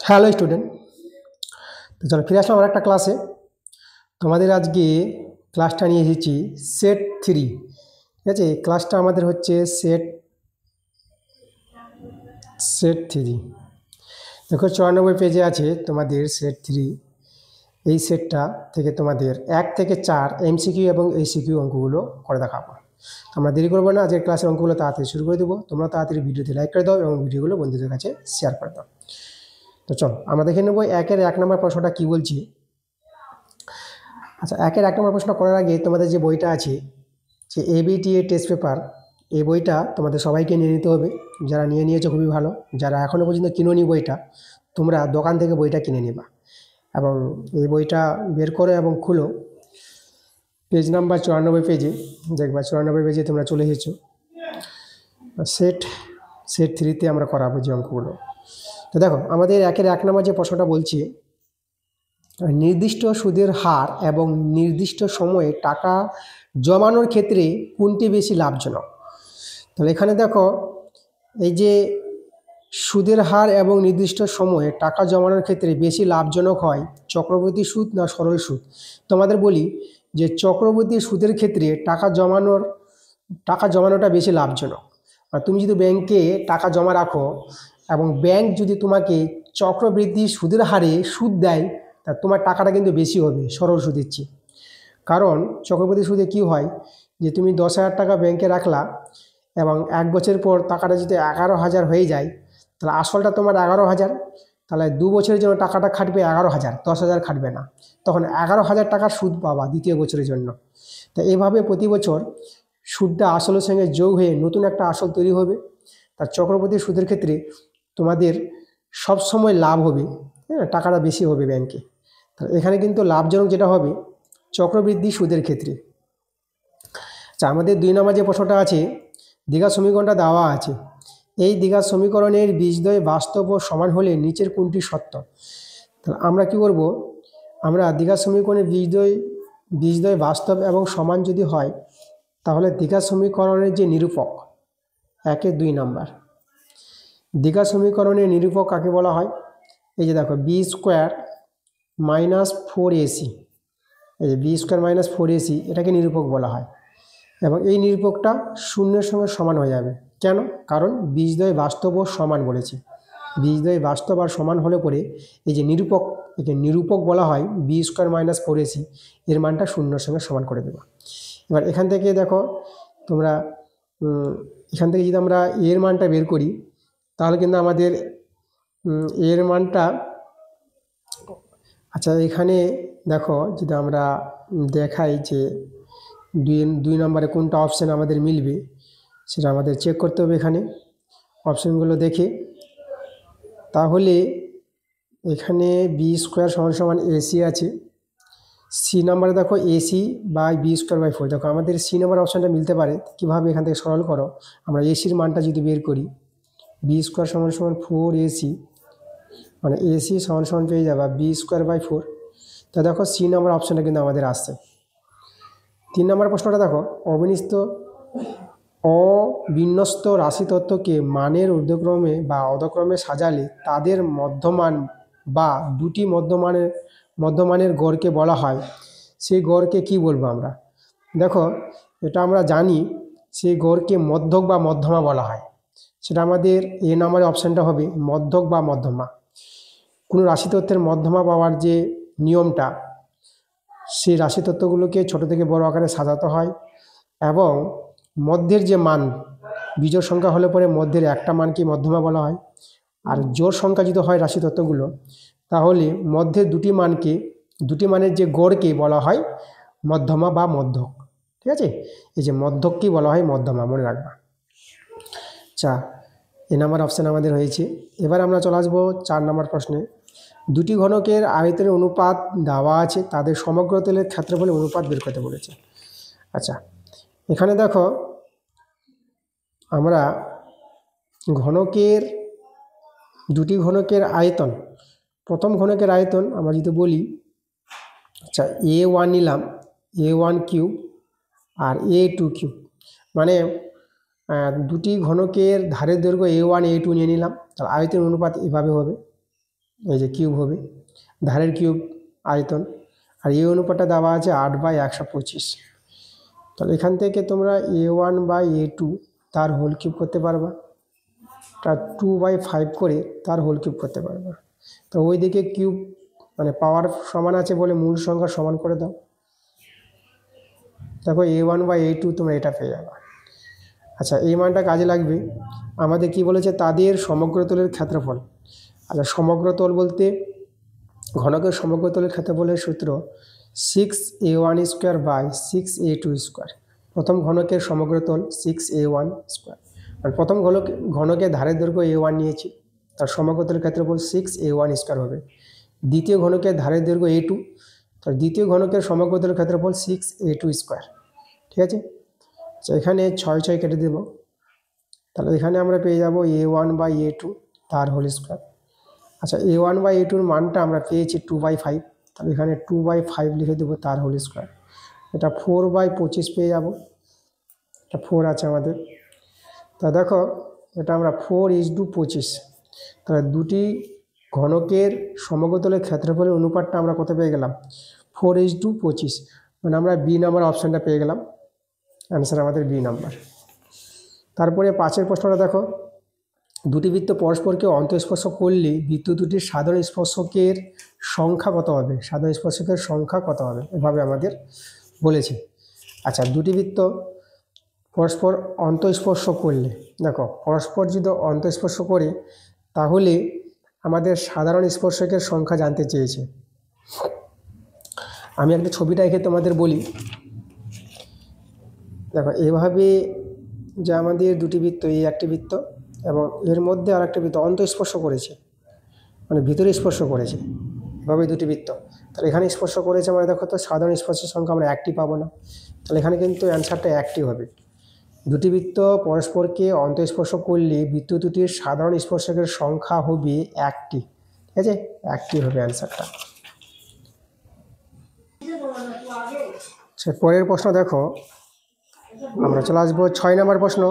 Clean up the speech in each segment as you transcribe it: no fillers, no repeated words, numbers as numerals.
Hello student, তো চলো ফিরে আসলাম আর একটা ক্লাসে। তোমাদের আজকে ক্লাসটা নিয়ে এসেছি সেট 3। ঠিক আছে, ক্লাসটা আমাদের হচ্ছে সেট সেট 3। দেখো 94 পেজে আছে তোমাদের সেট 3। এই সেটটা থেকে তোমাদের 1 থেকে 4 এমসিকিউ এবং এসিকিউ অঙ্কগুলো করে দেখাবো। আমরা দেরি করবো না, আজকের ক্লাসের অঙ্কগুলো তাড়াতাড়ি শুরু করে দেবো। তোমরা তাড়াতাড়ি ভিডিওতে লাইক করে দাও এবং ভিডিওগুলো বন্ধুদের কাছে শেয়ার করে দাও। তো চলো আমরা দেখে নেবো 1 নম্বর প্রশ্নটা কি বলছি। আচ্ছা, 1 নম্বর প্রশ্ন করার আগে তোমাদের যে বইটা আছে, যে এবিটিএ টেস্ট পেপার, এই বইটা তোমাদের সবাইকে নিয়ে নিতে হবে। যারা নিয়ে নিয়েছো খুবই ভালো, যারা এখনও পর্যন্ত কিনোনি বইটা, তোমরা দোকান থেকে বইটা কিনে নেবা এবং এই বইটা বের করো এবং খুলো। পেজ নাম্বার 94 পেজে দেখবা, 94 পেজে তোমরা চলে এসেছো। সেট 3তে আমরা করাবো যে অঙ্কগুলো। তো দেখো আমাদের 1 নম্বর যে প্রশ্নটা বলছি, নির্দিষ্ট সুদের হার এবং নির্দিষ্ট সময়ে টাকা জমানোর ক্ষেত্রে কোনটি বেশি লাভজনক। তাহলে এখানে দেখো, এই যে সুদের হার এবং নির্দিষ্ট সময়ে টাকা জমানোর ক্ষেত্রে বেশি লাভজনক হয় চক্রবৃদ্ধি সুদ না সরল সুদ। তোমাদের বলি যে চক্রবৃদ্ধি সুদের ক্ষেত্রে টাকা জমানোটা বেশি লাভজনক। আর তুমি যদি ব্যাংকে টাকা জমা রাখো এবং ব্যাংক যদি তোমাকে চক্রবৃদ্ধি সুদের হারে সুদ দেয়, তা তোমার টাকাটা কিন্তু বেশি হবে সরল সুদের চেয়ে। কারণ চক্রবৃদ্ধি সুদে কি হয়, যে তুমি 10,000 টাকা ব্যাংকে রাখলা এবং 1 বছর পর টাকাটা যদি 11,000 হয়ে যায়, তাহলে আসলটা তোমার 11,000, তাহলে 2 বছরের জন্য টাকাটা খাটবে 11,000, 10,000 খাটবে না, তখন 11,000 টাকার সুদ পাবা দ্বিতীয় বছরের জন্য। তা এভাবে প্রতি বছর সুদটা আসলের সঙ্গে যোগ হয়ে নতুন একটা আসল তৈরি হবে। তার চক্রবৃদ্ধি সুদের ক্ষেত্রে তোমাদের সবসময় লাভ হবে, হ্যাঁ, টাকাটা বেশি হবে ব্যাংকে। তাহলে এখানে কিন্তু লাভজনক যেটা হবে চক্রবৃদ্ধি সুদের ক্ষেত্রে। আচ্ছা, আমাদের 2 নম্বর যে প্রশ্নটা আছে, দ্বিঘাত সমীকরণটা দেওয়া আছে। এই দ্বিঘাত সমীকরণের বীজদ্বয় বাস্তব ও সমান হলে নিচের কোনটি সত্য। তাহলে আমরা কি করব, আমরা দ্বিঘাত সমীকরণের বীজদ্বয় বাস্তব এবং সমান যদি হয়, তাহলে দ্বিঘাত সমীকরণের যে নিরূপক 2 নম্বর, দ্বিঘাত সমীকরণের নিরূপক কাকে বলা হয়? এই যে দেখো, বি স্কোয়ার মাইনাস 4ac, এই যে বি স্কোয়ার মাইনাস 4ac, এটাকে নিরূপক বলা হয়। এবং এই নিরূপকটা শূন্যের সঙ্গে সমান হয়ে যাবে। কেন? কারণ বীজদ্বয় বাস্তব ও সমান বলেছে। বীজদ্বয় বাস্তব আর সমান হলে পরে এই যে নিরূপক, একে নিরূপক বলা হয়। বি স্কোয়ার মাইনাস 4ac এর মানটা শূন্যের সঙ্গে সমান করে দেবো। এবার এখান থেকে দেখো তোমরা, এখান থেকে যদি আমরা এর মানটা বের করি, তাহলে কিন্তু আমাদের এর মানটা, আচ্ছা এখানে দেখো যদি আমরা দেখাই যে 2 নম্বরে কোনটা অপশান আমাদের মিলবে, সেটা আমাদের চেক করতে হবে এখানে অপশানগুলো দেখে। তাহলে এখানে বি স্কোয়ার সমান সমান এসি আছে, সি নাম্বারে দেখো AC by B square by 4। দেখো আমাদের সি নাম্বার অপশানটা মিলতে পারে। কীভাবে? এখান থেকে সরল করো, আমরা এসির মানটা যদি বের করি, বি স্কোয়ার সমান সমান 4ac, মানে এসি সমান সমান পেয়ে যাবা বি স্কোয়ার বাই 4। তা দেখো সি নাম্বার অপশানটা কিন্তু আমাদের আসছে। 3 নম্বর প্রশ্নটা দেখো, অবিন্যস্ত রাশিতত্ত্বকে মানের ঊর্ধ্বক্রমে বা অধক্রমে সাজালে তাদের মধ্যমান বা দুটি মধ্যমানের গড়কে বলা হয়। সেই গড়কে কি বলবো আমরা? দেখো এটা আমরা জানি, সেই গড়কে মধ্যক বা মধ্যমা বলা হয়। সেটা আমাদের এ নম্বরের অপশানটা হবে মধ্যক বা মধ্যমা। কোনো রাশিতত্ত্বের মধ্যমা পাওয়ার যে নিয়মটা, সেই রাশিতত্ত্বগুলোকে ছোট থেকে বড় আকারে সাজাতে হয় এবং মধ্যের যে মান, বিজোড় সংখ্যা হলে পরে মধ্যের একটা মানকে মধ্যমা বলা হয়। আর জোড় সংখ্যা যদি হয় রাশিতত্ত্বগুলো, তাহলে মধ্যের দুটি মানের যে গড়কে বলা হয় মধ্যমা বা মধ্যক। ঠিক আছে, এই যে মধ্যককেই বলা হয় মধ্যমা, মনে রাখবা। আচ্ছা, এ নাম্বার অপশান আমাদের হয়েছে। এবার আমরা চলে আসবো 4 নম্বর প্রশ্নে। দুটি ঘনকের আয়তনের অনুপাত দেওয়া আছে, তাদের সমগ্র তলের ক্ষেত্রফলের অনুপাত বের করতে বলেছে। আচ্ছা, এখানে দেখো আমরা দুটি ঘনকের আয়তন, প্রথম ঘনকের আয়তন আমরা যদি বলি, আচ্ছা A1 নিলাম, A1 কিউব আর A2 কিউব, মানে দুটি ঘনকের ধারের দৈর্ঘ্য A1 A2 নিয়ে নিলাম, তাহলে আয়তন অনুপাত এভাবে হবে। এই যে কিউব হবে, ধারের কিউব আয়তন, আর এই অনুপাতটা দেওয়া আছে 8/125। তাহলে এখান থেকে তোমরা A1/A2 তার হোল কিউব করতে পারবা, তার 2/5 করে তার হোল কিউব করতে পারবা। তো ওই দিকে কিউব মানে পাওয়ার সমান আছে বলে মূল সংখ্যা সমান করে দাও। দেখো A1/A2 তোমরা এটা পেয়ে যাবে। আচ্ছা, এই মানটা কাজে লাগবে। আমাদের কি বলেছে, তাদের সমগ্রতলের ক্ষেত্রফল। আচ্ছা, সমগ্রতল বলতে ঘনকের সমগ্রতলের ক্ষেত্রফলের সূত্র 6A1² / 6A2²। প্রথম ঘনকের সমগ্রতল 6A1², আর প্রথম ঘনকের ধারের দৈর্ঘ্য A1 নিয়েছি, তার সমগ্রতলের ক্ষেত্রফল 6A1² হবে। দ্বিতীয় ঘনকের ধারের দৈর্ঘ্য A2, তার দ্বিতীয় ঘনকের সমগ্রতলের ক্ষেত্রফল 6A2²। ঠিক আছে, আচ্ছা এখানে 6 কেটে দেব, তাহলে এখানে আমরা পেয়ে যাব A1/A2 তার হোল স্কোয়ার। আচ্ছা, A1/A2-র মানটা আমরা পেয়েছি 2/5, তাহলে এখানে 2/5 লিখে দেবো তার হোল স্কোয়ার। এটা 4/25 পেয়ে যাব, এটা 4 আছে আমাদের। তা দেখো এটা আমরা 4:25, তাহলে দুটি ঘনকের সমগ্রতলের ক্ষেত্রফলের অনুপাতটা আমরা কত পেয়ে গেলাম, 4:25, মানে আমরা বি নাম্বার অপশানটা পেয়ে গেলাম। অ্যান্সার আমাদের বি নাম্বার। তারপরে 5-এর প্রশ্নটা দেখো, দুটি বৃত্ত পরস্পরকে অন্তঃস্পর্শ করলে বৃত্ত দুটির সাধারণ স্পর্শকের সংখ্যা কত হবে, সাধারণ স্পর্শকের সংখ্যা কত হবে, এভাবে আমাদের বলেছে। আচ্ছা, দুটি বৃত্ত পরস্পর অন্তঃস্পর্শ করলে, দেখো পরস্পর যদি অন্তঃস্পর্শ করে তাহলে আমাদের সাধারণ স্পর্শকের সংখ্যা জানতে চেয়েছে। আমি একটা ছবিটা এঁকে তোমাদের বলি। দেখো এভাবে যে আমাদের দুটি বৃত্ত, এই একটি বৃত্ত এবং এর মধ্যে আর একটা বৃত্ত অন্তঃস্পর্শ করেছে, মানে ভিতরে স্পর্শ করেছে, এভাবে দুটি বৃত্ত। তাহলে এখানে স্পর্শ করেছে মানে দেখো তো সাধারণ স্পর্শের সংখ্যা আমরা একটি পাবো না, তাহলে এখানে কিন্তু অ্যান্সারটা একটি হবে। দুটি বৃত্ত পরস্পরকে অন্তঃস্পর্শ করলে বৃত্ত দুটির সাধারণ স্পর্শকের সংখ্যা হবে একটি। ঠিক আছে, একটি হবে অ্যান্সারটা। সে পরের প্রশ্ন দেখো, আমরা চলে আসবো 6 নম্বর প্রশ্ন।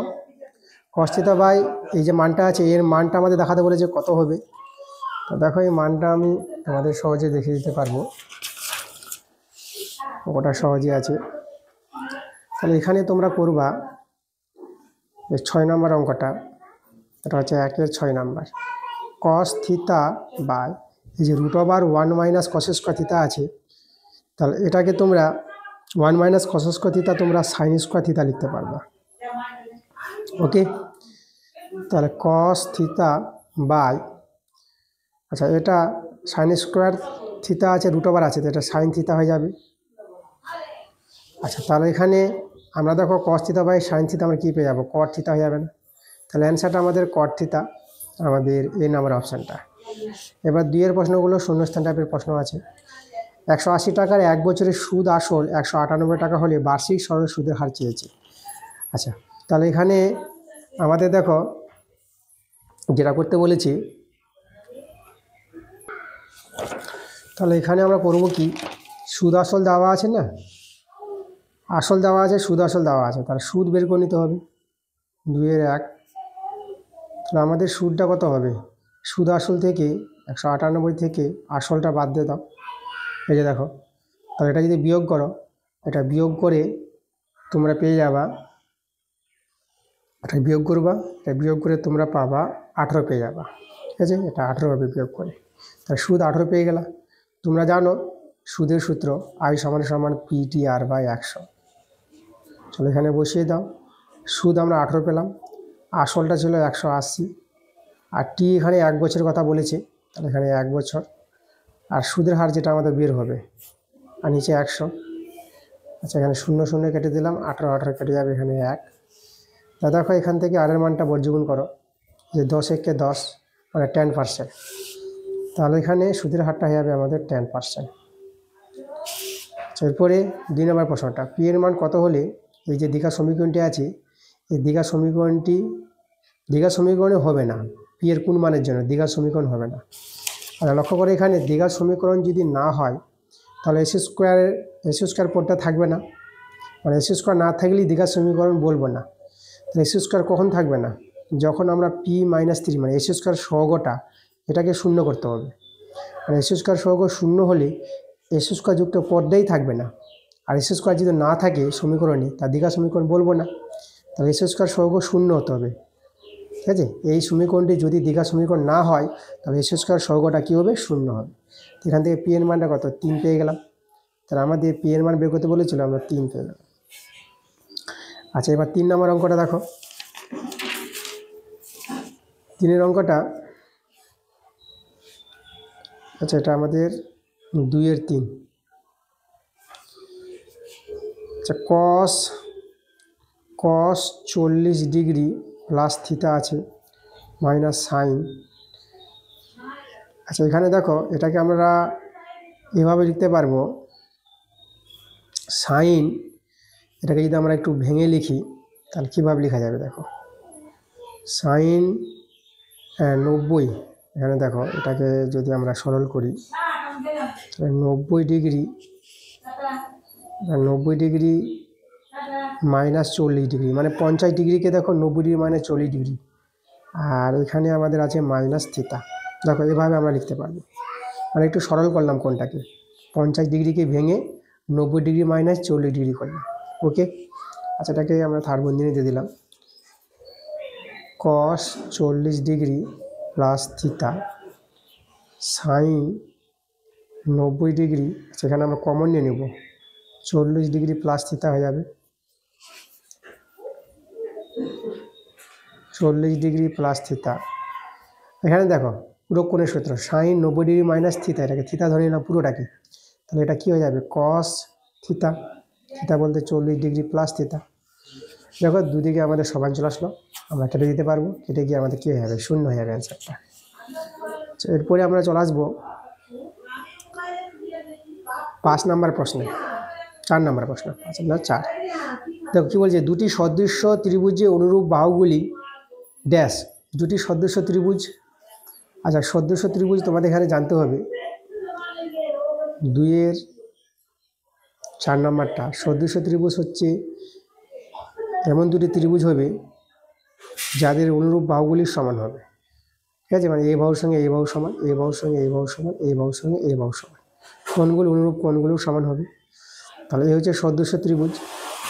cos θ বাই এই যে মানটা আছে, এর মানটা আমাদের দেখাতে বলেছে কত হবে। তো দেখো এই মানটা আমি তোমাদের সহজে দেখিয়ে দিতে পারবো, ওটা সহজে আছে। তাহলে এখানে তোমরা করবা এই 6 নম্বর অঙ্কটা, এটা হচ্ছে 1-এর 6 নম্বর। cos θ বাই এই যে √1 - cos² θ আছে, তাহলে এটাকে তোমরা 1 - cos² θ তোমরা sin² θ লিখতে পারবা। ওকে, তাহলে cos θ বাই, আচ্ছা এটা sin² θ আছে, √1 আছে, তো এটা sin θ হয়ে যাবে। আচ্ছা, তাহলে এখানে আমরা দেখো cos θ বাই sin θ আমরা কী পেয়ে যাবো, cot θ হয়ে যাবে না। তাহলে অ্যান্সারটা আমাদের cot θ, আমাদের এ নাম্বার অপশানটা। এবার 2-এর প্রশ্নগুলো শূন্যস্থান টাইপের প্রশ্ন আছে। 180 টাকার 1 বছরের সুদ আসল 198 টাকা হলে বার্ষিক সরল সুদের হার চেয়েছে। আচ্ছা, তাহলে এখানে আমাদের দেখো যেটা করতে বলেছি, তাহলে এখানে আমরা করব কি, সুদ আসল দেওয়া আছে না, আসল দেওয়া আছে, সুদ আসল দেওয়া আছে, তাহলে সুদ বের করে নিতে হবে 2-এর 1। তাহলে আমাদের সুদটা কত হবে, সুদ আসল থেকে 198 থেকে আসলটা বাদ দিয়ে দাও, এই যে দেখো। তাহলে এটা যদি বিয়োগ করো, এটা বিয়োগ করে তোমরা পেয়ে যাবা, এটা বিয়োগ করবা, এটা বিয়োগ করে তোমরা পাবা 18 পেয়ে যাবা। ঠিক আছে, এটা 18 হবে বিয়োগ করে, তাহলে সুদ 18 পেয়ে গেলা। তোমরা জানো সুদের সূত্র I = PTR/100। চলো এখানে বসিয়ে দাও, সুদ আমরা 18 পেলাম, আসলটা ছিল 180, আর টি এখানে 1 বছরের কথা বলেছে, তাহলে এখানে 1 বছর, আর সুদের হার যেটা আমাদের বের হবে, আর নিচে 100। আচ্ছা, এখানে 0 0 কেটে দিলাম, 18 18 কেটে যাবে, এখানে 1। তা দেখো এখান থেকে আরের মানটা বর্গমূল করো, যে 10 × 10 মানে 10%, তাহলে এখানে সুদের হারটা হয়ে যাবে আমাদের 10%। এরপরে 2 নম্বর প্রশ্নটা, পি এর মান কত হলে এই যে দ্বিঘাত সমীকরণটি আছে, এই দ্বিঘাত সমীকরণে হবে না, পি এর কোন মানের জন্য দ্বিঘাত সমীকরণ হবে না। আর লক্ষ্য করে এখানে দ্বিঘাত সমীকরণ যদি না হয় তাহলে s² পদটা থাকবে না, মানে s² না থাকলেই দ্বিঘাত সমীকরণ বলবো না। তাহলে s² কখন থাকবে না, যখন আমরা p - 3 মানে s² সহগটা এটাকে শূন্য করতে হবে। আর এস স্কোয়ার সহগ শূন্য হলে এস স্কোয়ার যুক্ত পদটাই থাকবে না। আর এস স্কোয়ার যদি না থাকে সমীকরণে তার দ্বিঘাত সমীকরণ বলবো না, তাহলে এস স্কোয়ার সহগ শূন্য হতে হবে। ঠিক আছে, এই সমীকরণটি যদি দ্বিঘাত সমীকরণ না হয় তাহলে এস স্কোয়ার সহগটা কী হবে, শূন্য হবে। এখান থেকে পি এর মানটা কত, 3 পেয়ে গেলাম। তাহলে আমাদের পি এর মান বের করতে বলেছিল, আমরা 3 পেয়ে গেলাম। আচ্ছা, এবার 3 নম্বর অঙ্কটা দেখো। 3 অঙ্কটা, আচ্ছা এটা আমাদের 2/3। আচ্ছা, কস 40 ডিগ্রি প্লাস থিটা আছে মাইনাস সাইন। আচ্ছা, এখানে দেখো এটাকে আমরা এভাবে লিখতে পারবো, সাইন, এটাকে যদি আমরা একটু ভেঙে লিখি তাহলে কীভাবে লেখা যাবে দেখো, সাইন 90, এখানে দেখো এটাকে যদি আমরা সরল করি তাহলে 90 ডিগ্রি মাইনাস 40 ডিগ্রি, মানে 50 ডিগ্রিকে দেখো 90 ডিগ্রি মাইনাস 40 ডিগ্রি, আর এখানে আমাদের আছে মাইনাস থিটা। দেখো এভাবে আমরা লিখতে পারবো, মানে একটু সরল করলাম কোনটাকে, 50 ডিগ্রিকে ভেঙে 90 ডিগ্রি মাইনাস 40 ডিগ্রি করলাম। ওকে, আচ্ছা এটাকে আমরা থার্ড বন্ধনী দিয়ে দিলাম, কস 40 degree plus theta sine 90 degree, সেখানে আমরা কমন নিয়ে নেব, 40 ডিগ্রি প্লাস থিটা হয়ে যাবে, 40 ডিগ্রি প্লাস থিটা। এখানে দেখো পুরো কোণের সূত্র, সাইন 90 ডিগ্রি মাইনাস থিটা, এটাকে থিটা ধরে নিলাম পুরোটাকে, তাহলে এটা কী হয়ে যাবে, কস থিটা, থিটা বলতে 40 ডিগ্রি প্লাস থিটা। দেখো দুদিকে আমাদের সমান চলে আসলো, আমরা কেটে দিতে পারবো, কেটে গিয়ে আমাদের কী হয়ে যাবে, শূন্য হয়ে যাবে অ্যান্সারটা। এরপরে আমরা চলে আসবো 5 নম্বর প্রশ্নে, 4 নম্বর প্রশ্ন, আচ্ছা না 4। দেখো কী বলছে, দুটি সদৃশ্য ত্রিভুজে অনুরূপ বাহুগুলি ড্যাশ, দুটি সদৃশ্য ত্রিভুজ। আচ্ছা, সদৃশ্য ত্রিভুজ তোমাদের এখানে জানতে হবে, 2-4 নম্বরটা, সদৃশ্য ত্রিভুজ হচ্ছে এমন দুটি ত্রিভুজ হবে যাদের অনুরূপ বাহুগুলি সমান হবে। ঠিক আছে, মানে এ বাহুর সঙ্গে এ বাহু সমান, এ বাহুর সঙ্গে এ বাহু সমান, এ বাহুর সঙ্গে এ বাহু সমান, কোণগুলো অনুরূপ কোণগুলো সমান হবে। তাহলে এই হচ্ছে সদৃশ্য ত্রিভুজ।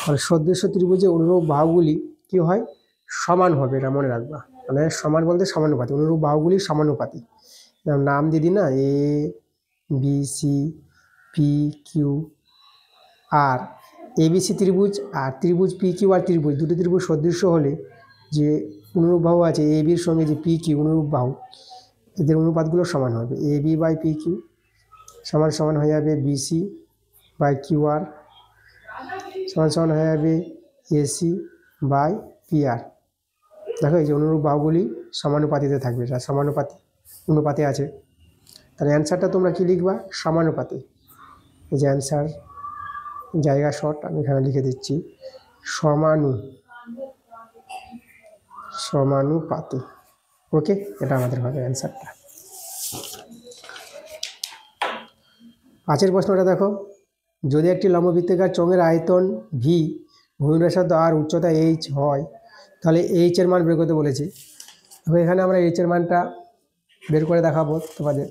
আর সদৃশ্য ত্রিভুজে অনুরূপ বাহুগুলি কী হয়, সমান হবে, এটা মনে রাখবা। মানে সমান বলতে সমানুপাতি, অনুরূপ বাহুগুলি সমানুপাতি। নাম দিদি না, A B C P Q R ABC ত্রিভুজ, আর ত্রিভুজ পি কিউ আর ত্রিভুজ, দুটি ত্রিভুজ সদৃশ্য হলে যে অনুরূপ বাহু আছে এ বির সঙ্গে যে পি কিউ অনুরূপ বাহু, এদের অনুপাতগুলো সমান হবে, A B by P Q সমান সমান হয়ে যাবে বিসি বাই কিউ আর সমান সমান হয়ে যাবে এসি বাই পি আর। দেখো এই যে অনুরূপ বাহুগুলি সমানুপাতিতে থাকবে, এটা সমানুপাতি অনুপাতে আছে, তাহলে অ্যান্সারটা তোমরা কি লিখবা, সমানুপাতি। এই যে অ্যান্সার জায়গা শর্ট আমি এখানে লিখে দিচ্ছি, সমানুপাতি। ওকে, এটা আমাদের হবে অ্যান্সারটা। 5 প্রশ্নটা দেখো, যদি একটি লম্ববৃত্তাকার চোঙের আয়তন ভি, ভূমি ব্যাসার্ধ আর উচ্চতা এইচ হয়, তাহলে এইচ এর মান বের করতে বলেছি। তবে এখানে আমরা এইচ এর মানটা বের করে দেখাবো তোমাদের।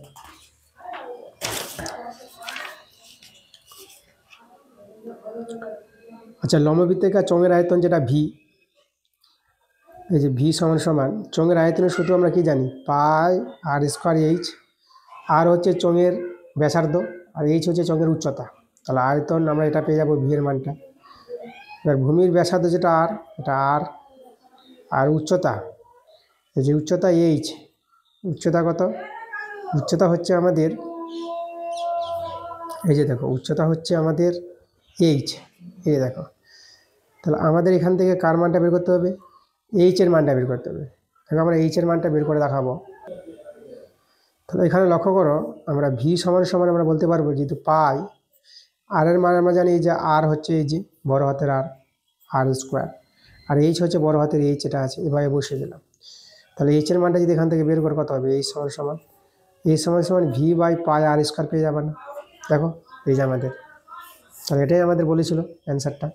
আচ্ছা, লম্ববৃত্তাকার চোঙের আয়তন যেটা ভি, এই যে ভি সমান সমান চোঙের আয়তনের সূত্র আমরা কি জানি, পাই আর স্কোয়ার এইচ। আর হচ্ছে চোঙের ব্যাসার্ধ আর এইচ হচ্ছে চোঙের উচ্চতা, তাহলে আয়তন আমরা এটা পেয়ে যাবো ভি এর মানটা। এবার ভূমির ব্যাসার্ধ যেটা আর, এটা আর উচ্চতা, এই যে উচ্চতা এইচ, উচ্চতা কত, উচ্চতা হচ্ছে আমাদের, এই যে দেখো উচ্চতা হচ্ছে আমাদের এইচ, এই দেখো, তাহলে আমাদের এখান থেকে কার মানটা বের করতে হবে, এইচ এর মানটা বের করতে হবে। দেখো আমরা এইচ এর মানটা বের করে দেখাবো। তাহলে এখানে লক্ষ্য করো, আমরা ভি সমান সমান আমরা বলতে পারবো যেহেতু পাই, আর এর মান আমরা জানি যে আর হচ্ছে এই যে বড় হাতের আর স্কোয়ার, আর এইচ হচ্ছে বড় হাতের এইচ, এটা আছে, এভাবে বসিয়ে দিলাম। তাহলে এইচ এর মানটা যদি এখান থেকে বের করে কত হবে, এইচ সমান সমান V by pi R square পেয়ে যাবে না। দেখো এই যে আমাদের, তাহলে এটাই আমাদের বলেছিল অ্যান্সারটা।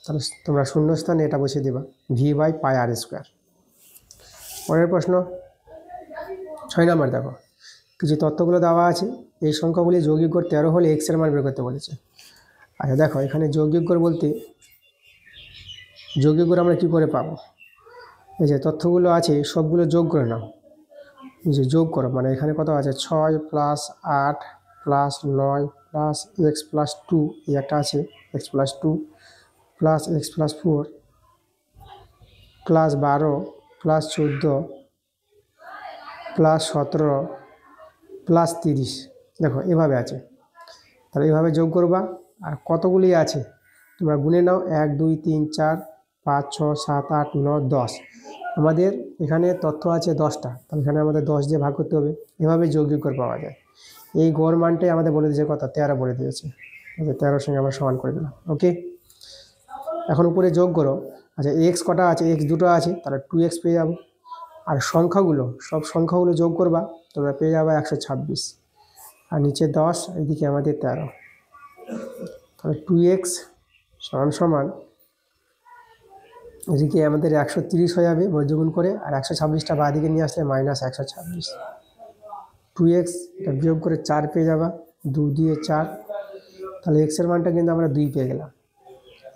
তাহলে তোমরা শূন্যস্থানে এটা বসিয়ে দেবা, V by pi R square. পরের প্রশ্ন 6 নম্বর দেখো, কিছু তথ্যগুলো দেওয়া আছে। এই সংখ্যাগুলি যৌগিক গড় 13 হলে এক্স এর মান বের করতে বলেছে। আচ্ছা দেখো, এখানে যৌগিক গড় বলতে যৌগিক গড় আমরা কী করে পাবো? এই যে তথ্যগুলো আছে সবগুলো যোগ করে নাও, এই যে যোগ করো, মানে এখানে কত আছে 6 plus 8 plus 9 plus x plus 2, এই একটা আছে x plus 2 plus x plus 4 plus 12 plus 14 plus 17 plus 30। দেখো এভাবে আছে, তাহলে এভাবে যোগ করবা। আর কতগুলি আছে তোমরা গুনে নাও, 1 2 3 4 5 6 7 8 9 10। আমাদের এখানে তথ্য আছে 10টা, তাহলে এখানে আমাদের 10 দিয়ে ভাগ করতে হবে। এভাবে যৌগিক গড় পাওয়া যায়। এই গড় মানটাই আমাদের বলে দিয়েছে কত, 13 বলে দিয়েছে। 13-র সঙ্গে আমরা সমান করে দিলাম। ওকে, এখন উপরে যোগ করো। আচ্ছা এক্স কটা আছে, এক্স দুটো আছে, তাহলে 2x পেয়ে যাবো। আর সংখ্যাগুলো, সব সংখ্যাগুলো যোগ করবা, তোমরা পেয়ে যাবে 126। আর নিচে 10, এদিকে আমাদের 13, তাহলে 2x সমান সমান এদিকে আমাদের 130 হয়ে যাবে বর্গগুণ করে, আর 126টা বাঁ দিকে নিয়ে আসলে মাইনাস 126। 2x এটা বিয়োগ করে 4 পেয়ে যাবা, 2 দিয়ে 4, তাহলে এক্সের মানটা কিন্তু আমরা 2 পেয়ে গেলাম।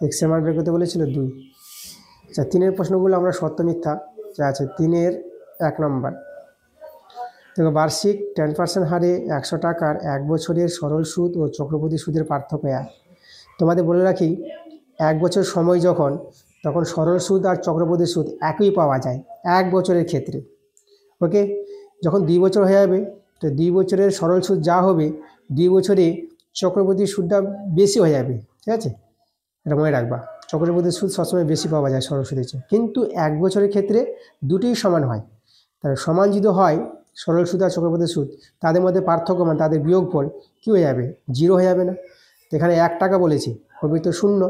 এক্সের মান বের করতে বলেছিল 2। আচ্ছা 3-এর প্রশ্নগুলো আমরা সত্য মিথ্যা যা আছে। 3-এর 1 নম্বর দেখো, বার্ষিক 10% হারে 100 টাকার 1 বছরের সরল সুদ ও চক্রবৃদ্ধি সুদের পার্থক্য 1। তোমাদের বলে রাখি, 1 বছর সময় যখন, তখন সরল সুদ আর চক্রবৃদ্ধি সুদ একই পাওয়া যায় 1 বছরের ক্ষেত্রে। ওকে, যখন 2 বছর হয়ে যাবে, তো 2 বছরের সরল সুদ যা হবে, 2 বছরে চক্রবৃদ্ধি সুদটা বেশি হয়ে যাবে। ঠিক আছে, এটা মনে রাখবা। চক্রবৃদ্ধি সুদ সবসময় বেশি পাওয়া যায় সরল সুদের চেয়ে, কিন্তু 1 বছরের ক্ষেত্রে দুটোই সমান হয়। তাহলে সমান যদি হয় সরল সুদ আর চক্রবৃদ্ধি সুদ, তাদের মধ্যে পার্থক্য মানে তাদের বিয়োগফল কী হয়ে যাবে, 0 হয়ে যাবে না। এখানে 1 টাকা বলেছি, হবে তো 0,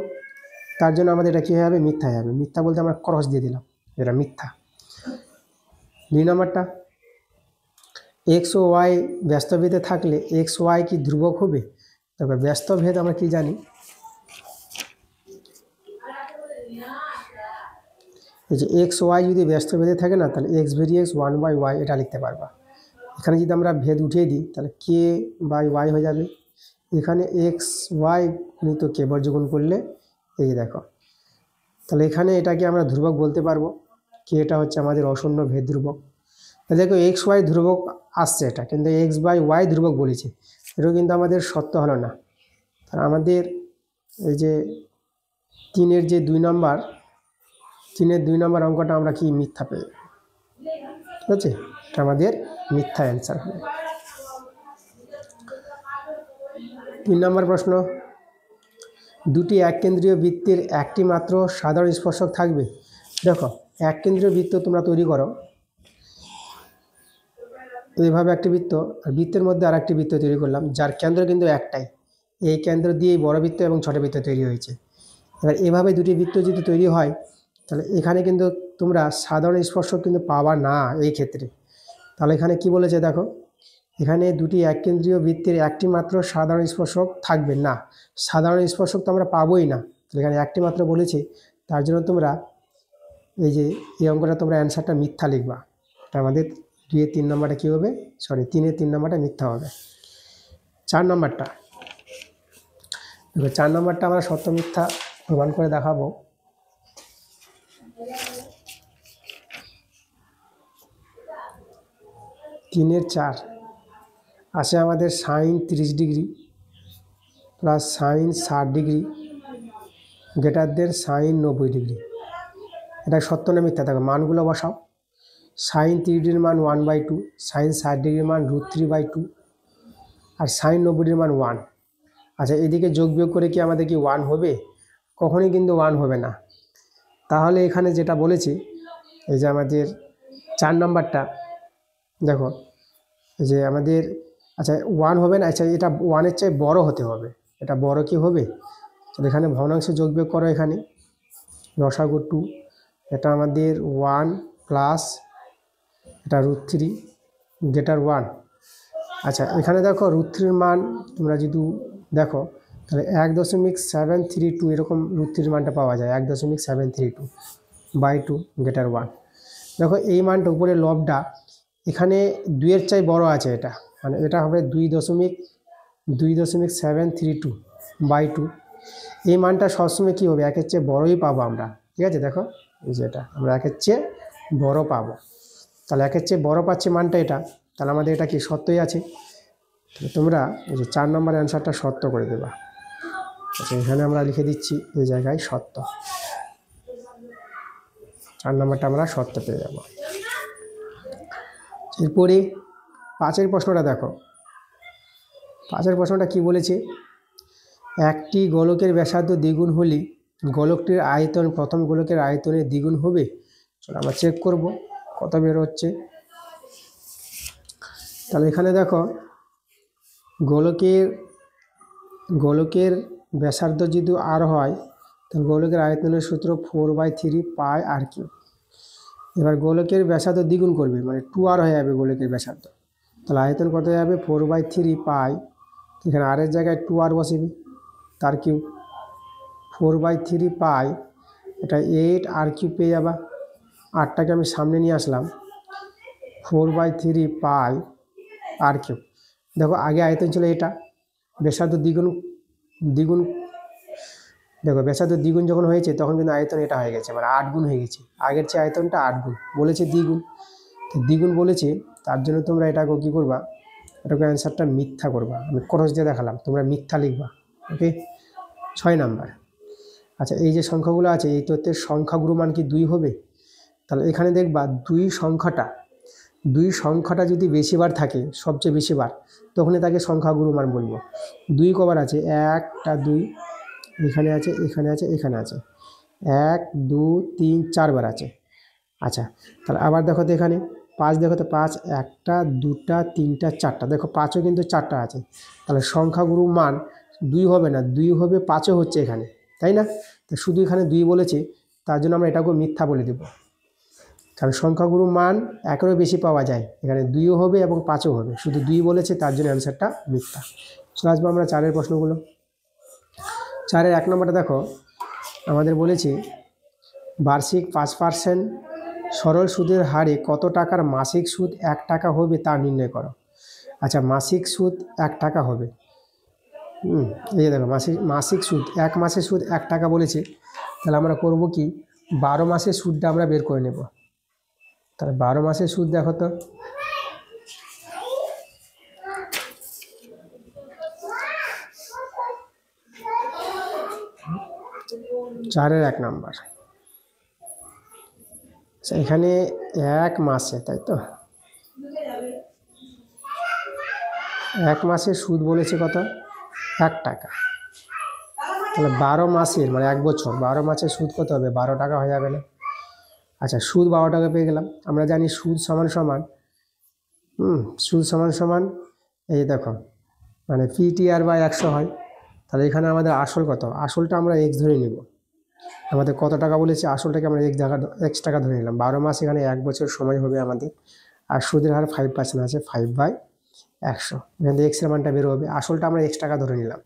তার জন্য আমাদের এটা কী হয়ে যাবে, মিথ্যা হয়ে যাবে। মিথ্যা বলতে আমরা ক্রস দিয়ে দিলাম, এটা মিথ্যা। 2 নম্বরটা, এক্স ও ওয়াই ব্যস্তভেদে থাকলে এক্স ওয়াই কি ধ্রুবক হবে? তবে ব্যস্তভেদ আমরা কি জানি, এই যে এক্স ওয়াই যদি ব্যস্তভেদে থাকে না, তাহলে এক্স ভেরিয়েক্স 1/y এটা লিখতে পারবা। এখানে যদি আমরা ভেদ উঠিয়ে দিই, তাহলে কে বাই ওয়াই হয়ে যাবে। এখানে এক্স ওয়াই গুণিত কে বর্গগুণ করলে এই দেখো, তাহলে এখানে এটাকে আমরা ধ্রুবক বলতে পারবো। কে এটা হচ্ছে আমাদের অশূন্য ভেদ ধ্রুবক। তাহলে দেখো এক্স ওয়াই ধ্রুবক আসছে এটা, কিন্তু এক্স বাই ওয়াই ধ্রুবক বলেছে, এটাও কিন্তু আমাদের সত্য হলো না। তাহলে আমাদের এই যে 3-এর যে 2 নম্বর, 3-এর 2 নম্বর অঙ্কটা আমরা কি মিথ্যা পেয়ে, ঠিক আছে, এটা আমাদের মিথ্যা অ্যান্সার হবে। 3 নম্বর প্রশ্ন, দুটি এককেন্দ্রীয় বৃত্তের একটি মাত্র সাধারণ স্পর্শক থাকবে। দেখো এককেন্দ্রীয় বৃত্ত তোমরা তৈরি করো, এইভাবে একটি বৃত্ত, আর বৃত্তের মধ্যে আর একটি বৃত্ত তৈরি করলাম, যার কেন্দ্র কিন্তু একটাই। এই কেন্দ্র দিয়েই বড় বৃত্ত এবং ছোট বৃত্ত তৈরি হয়েছে। এবার এভাবে দুটি বৃত্ত যদি তৈরি হয়, তাহলে এখানে কিন্তু তোমরা সাধারণ স্পর্শক কিন্তু পাবা না এই ক্ষেত্রে। তাহলে এখানে কি বলেছে দেখো, এখানে দুটি এককেন্দ্রীয় বৃত্তের একটি মাত্র সাধারণ স্পর্শক থাকবে না। সাধারণ স্পর্শক তো আমরা পাবোই না, তাহলে এখানে একটি মাত্র বলেছে, তার জন্য তোমরা এই যে এই অঙ্কটা তোমরা অ্যান্সারটা মিথ্যা লিখবা। এটা আমাদের 2-এর 3 নম্বরটা কী হবে, 3-এর 3 নম্বরটা মিথ্যা হবে। 4 নম্বরটা দেখো, 4 নম্বরটা আমরা সত্য মিথ্যা প্রমাণ করে দেখাবো। তিনের 4 আসে আমাদের sine 30 degree plus sine 60 degree greater than sine 90 degree. এটা সত্য না মিথ্যা? দেখো মানগুলো বসাও। সাইন 30 ডিগ্রির মান 1/2, সাইন 60 ডিগ্রির মান √3/2, আর সাইন 90 ডিগ্রির মান 1। আচ্ছা এদিকে যোগ বিয়োগ করে কি আমাদের কি 1 হবে? কখনই কিন্তু 1 হবে না। তাহলে এখানে যেটা বলেছি, এই যে আমাদের 4 নম্বরটা দেখো, এই যে আমাদের আচ্ছা 1 হবে না, আচ্ছা এটা 1-এর চেয়ে বড় হতে হবে। এটা বড় কি হবে? তাহলে এখানে ভগ্নাংশে যোগ বিয়োগ করো, এখানে লসাগু 2, এটা আমাদের 1 প্লাস এটা √3 গ্রেটার 1। আচ্ছা এখানে দেখো √3-এর মান তোমরা যদি দেখো, তাহলে 1.732 এরকম √3-এর মানটা পাওয়া যায়, 1.732/2 গ্রেটার 1। দেখো এই মানটা উপরে লবটা এখানে 2-এর চাই বড় আছে, এটা মানে এটা হবে 2.732/2। এই মানটা সবসময় কী হবে, একের চেয়ে বড়ই পাবো আমরা, ঠিক আছে। দেখো এই যে এটা আমরা একের চেয়ে বড় পাবো, তাহলে একের চেয়ে বড় পাচ্ছি মানটা এটা, তাহলে আমাদের এটা কি সত্যই আছে। তাহলে তোমরা এই যে 4 নম্বর অ্যান্সারটা সত্য করে দেবা। আচ্ছা এখানে আমরা লিখে দিচ্ছি এই জায়গায় সত্য, 4 নম্বরটা আমরা সত্য পেয়ে যাব। এরপরে 5এর প্রশ্নটা দেখো। 5এর প্রশ্নটা কি বলেছে, একটি গোলকের ব্যাসার্ধ দ্বিগুণ হলে গোলকটির আয়তন প্রথম গোলকের আয়তনের দ্বিগুণ হবে। চলো আমরা চেক করব কত বের হচ্ছে। তাহলে এখানে দেখো গোলকের ব্যাসার্ধ যদি আর হয়, তাহলে গোলকের আয়তনের সূত্র 4/3πr3। এবার গোলকের ব্যাসার্ধ দ্বিগুণ করবে, মানে 2r হয়ে যাবে গোলকের ব্যাসার্ধ, তাহলে আয়তন কত হয়ে যাবে 4/3π, এখানে আর এর জায়গায় 2r বসেবে, তার কিউব 4/3π, এটা 8r³ পেয়ে যাবা। আটটাকে আমি সামনে নিয়ে আসলাম, 4/3πr³। দেখো আগে আয়তন ছিল এটা, ব্যাসার্ধ দ্বিগুণ দেখো ব্যাসার্ধ দ্বিগুণ যখন হয়েছে তখন কিন্তু আয়তন এটা হয়ে গেছে, মানে 8 গুণ হয়ে গেছে। আগের চেয়ে আয়তনটা 8 গুণ, বলেছে দ্বিগুণ, তো দ্বিগুণ বলেছে, তার জন্য তোমরা এটাকে কী করবা, এটাকে অ্যান্সারটা মিথ্যা করবা। আমি ক্রস দিয়ে দেখালাম, তোমরা মিথ্যা লিখবা। ওকে, 6 নাম্বার। আচ্ছা এই যে সংখ্যাগুলো আছে, এই তথ্যের সংখ্যাগুরু মান কি 2 হবে। তাহলে এখানে দেখবা 2 সংখ্যাটা যদি বেশিবার থাকে, সবচেয়ে বেশিবার, তখনই তাকে সংখ্যাগুরু মান বলবো। 2 কবার আছে, 1টা 2, এখানে আছে, এখানে আছে, এখানে আছে, 1 2 3 4বার আছে। আচ্ছা তাহলে আবার দেখো তো এখানে 5, দেখো তো 5, 1টা 2টা 3টা 4টা, দেখো 5ও কিন্তু 4টা আছে। তাহলে সংখ্যাগুরু মান 2 হবে না, 2 হবে 5ও হচ্ছে এখানে, তাই না। তো শুধু এখানে 2 বলেছে, তার জন্য আমরা এটাকে মিথ্যা বলে দেব। কারণ সংখ্যাগুরু মান 1-এরও বেশি পাওয়া যায়, এখানে 2ও হবে এবং 5ও হবে, শুধু 2 বলেছে, তার জন্য অ্যান্সারটা মিথ্যা। চলে আসবো আমরা 4-এর প্রশ্নগুলো। 4-এর 1 নম্বরটা দেখো, আমাদের বলেছে বার্ষিক 5% সরল সুদের হারে কত টাকার মাসিক সুদ 1 টাকা হবে তা নির্ণয় করো। আচ্ছা মাসিক সুদ 1 টাকা হবে, এই যে দেখো মাসিক সুদ, 1 মাসের সুদ 1 টাকা বলেছে, তাহলে আমরা করব কি, 12 মাসের সুদটা আমরা বের করে নেব। তাহলে 12 মাসের সুদ দেখো তো, চারের 1 নাম্বার। এখানে 1 মাসে, তাই তো 1 মাসের সুদ বলেছে কত, 1 টাকা। তাহলে 12 মাসের মানে 1 বছর, 12 মাসের সুদ কত হবে, 12 টাকা হয়ে যাবে না। আচ্ছা সুদ 12 টাকা পেয়ে গেলাম। আমরা জানি সুদ সমান সমান সুদ সমান সমান এই দেখো মানে PTR/100 হয়। তাহলে এখানে আমাদের আসল কত, আসলটা আমরা x ধরে নিব। আমাদের কত টাকা বলেছে, আসলটাকে আমরা x টাকা ধরে নিলাম। 12 মাস এখানে 1 বছর সময় হবে আমাদের। আর সুদের হার 5% আছে, 5/100, এখান থেকে x এর মানটা বের হবে। আসলটা আমরা x টাকা ধরে নিলাম।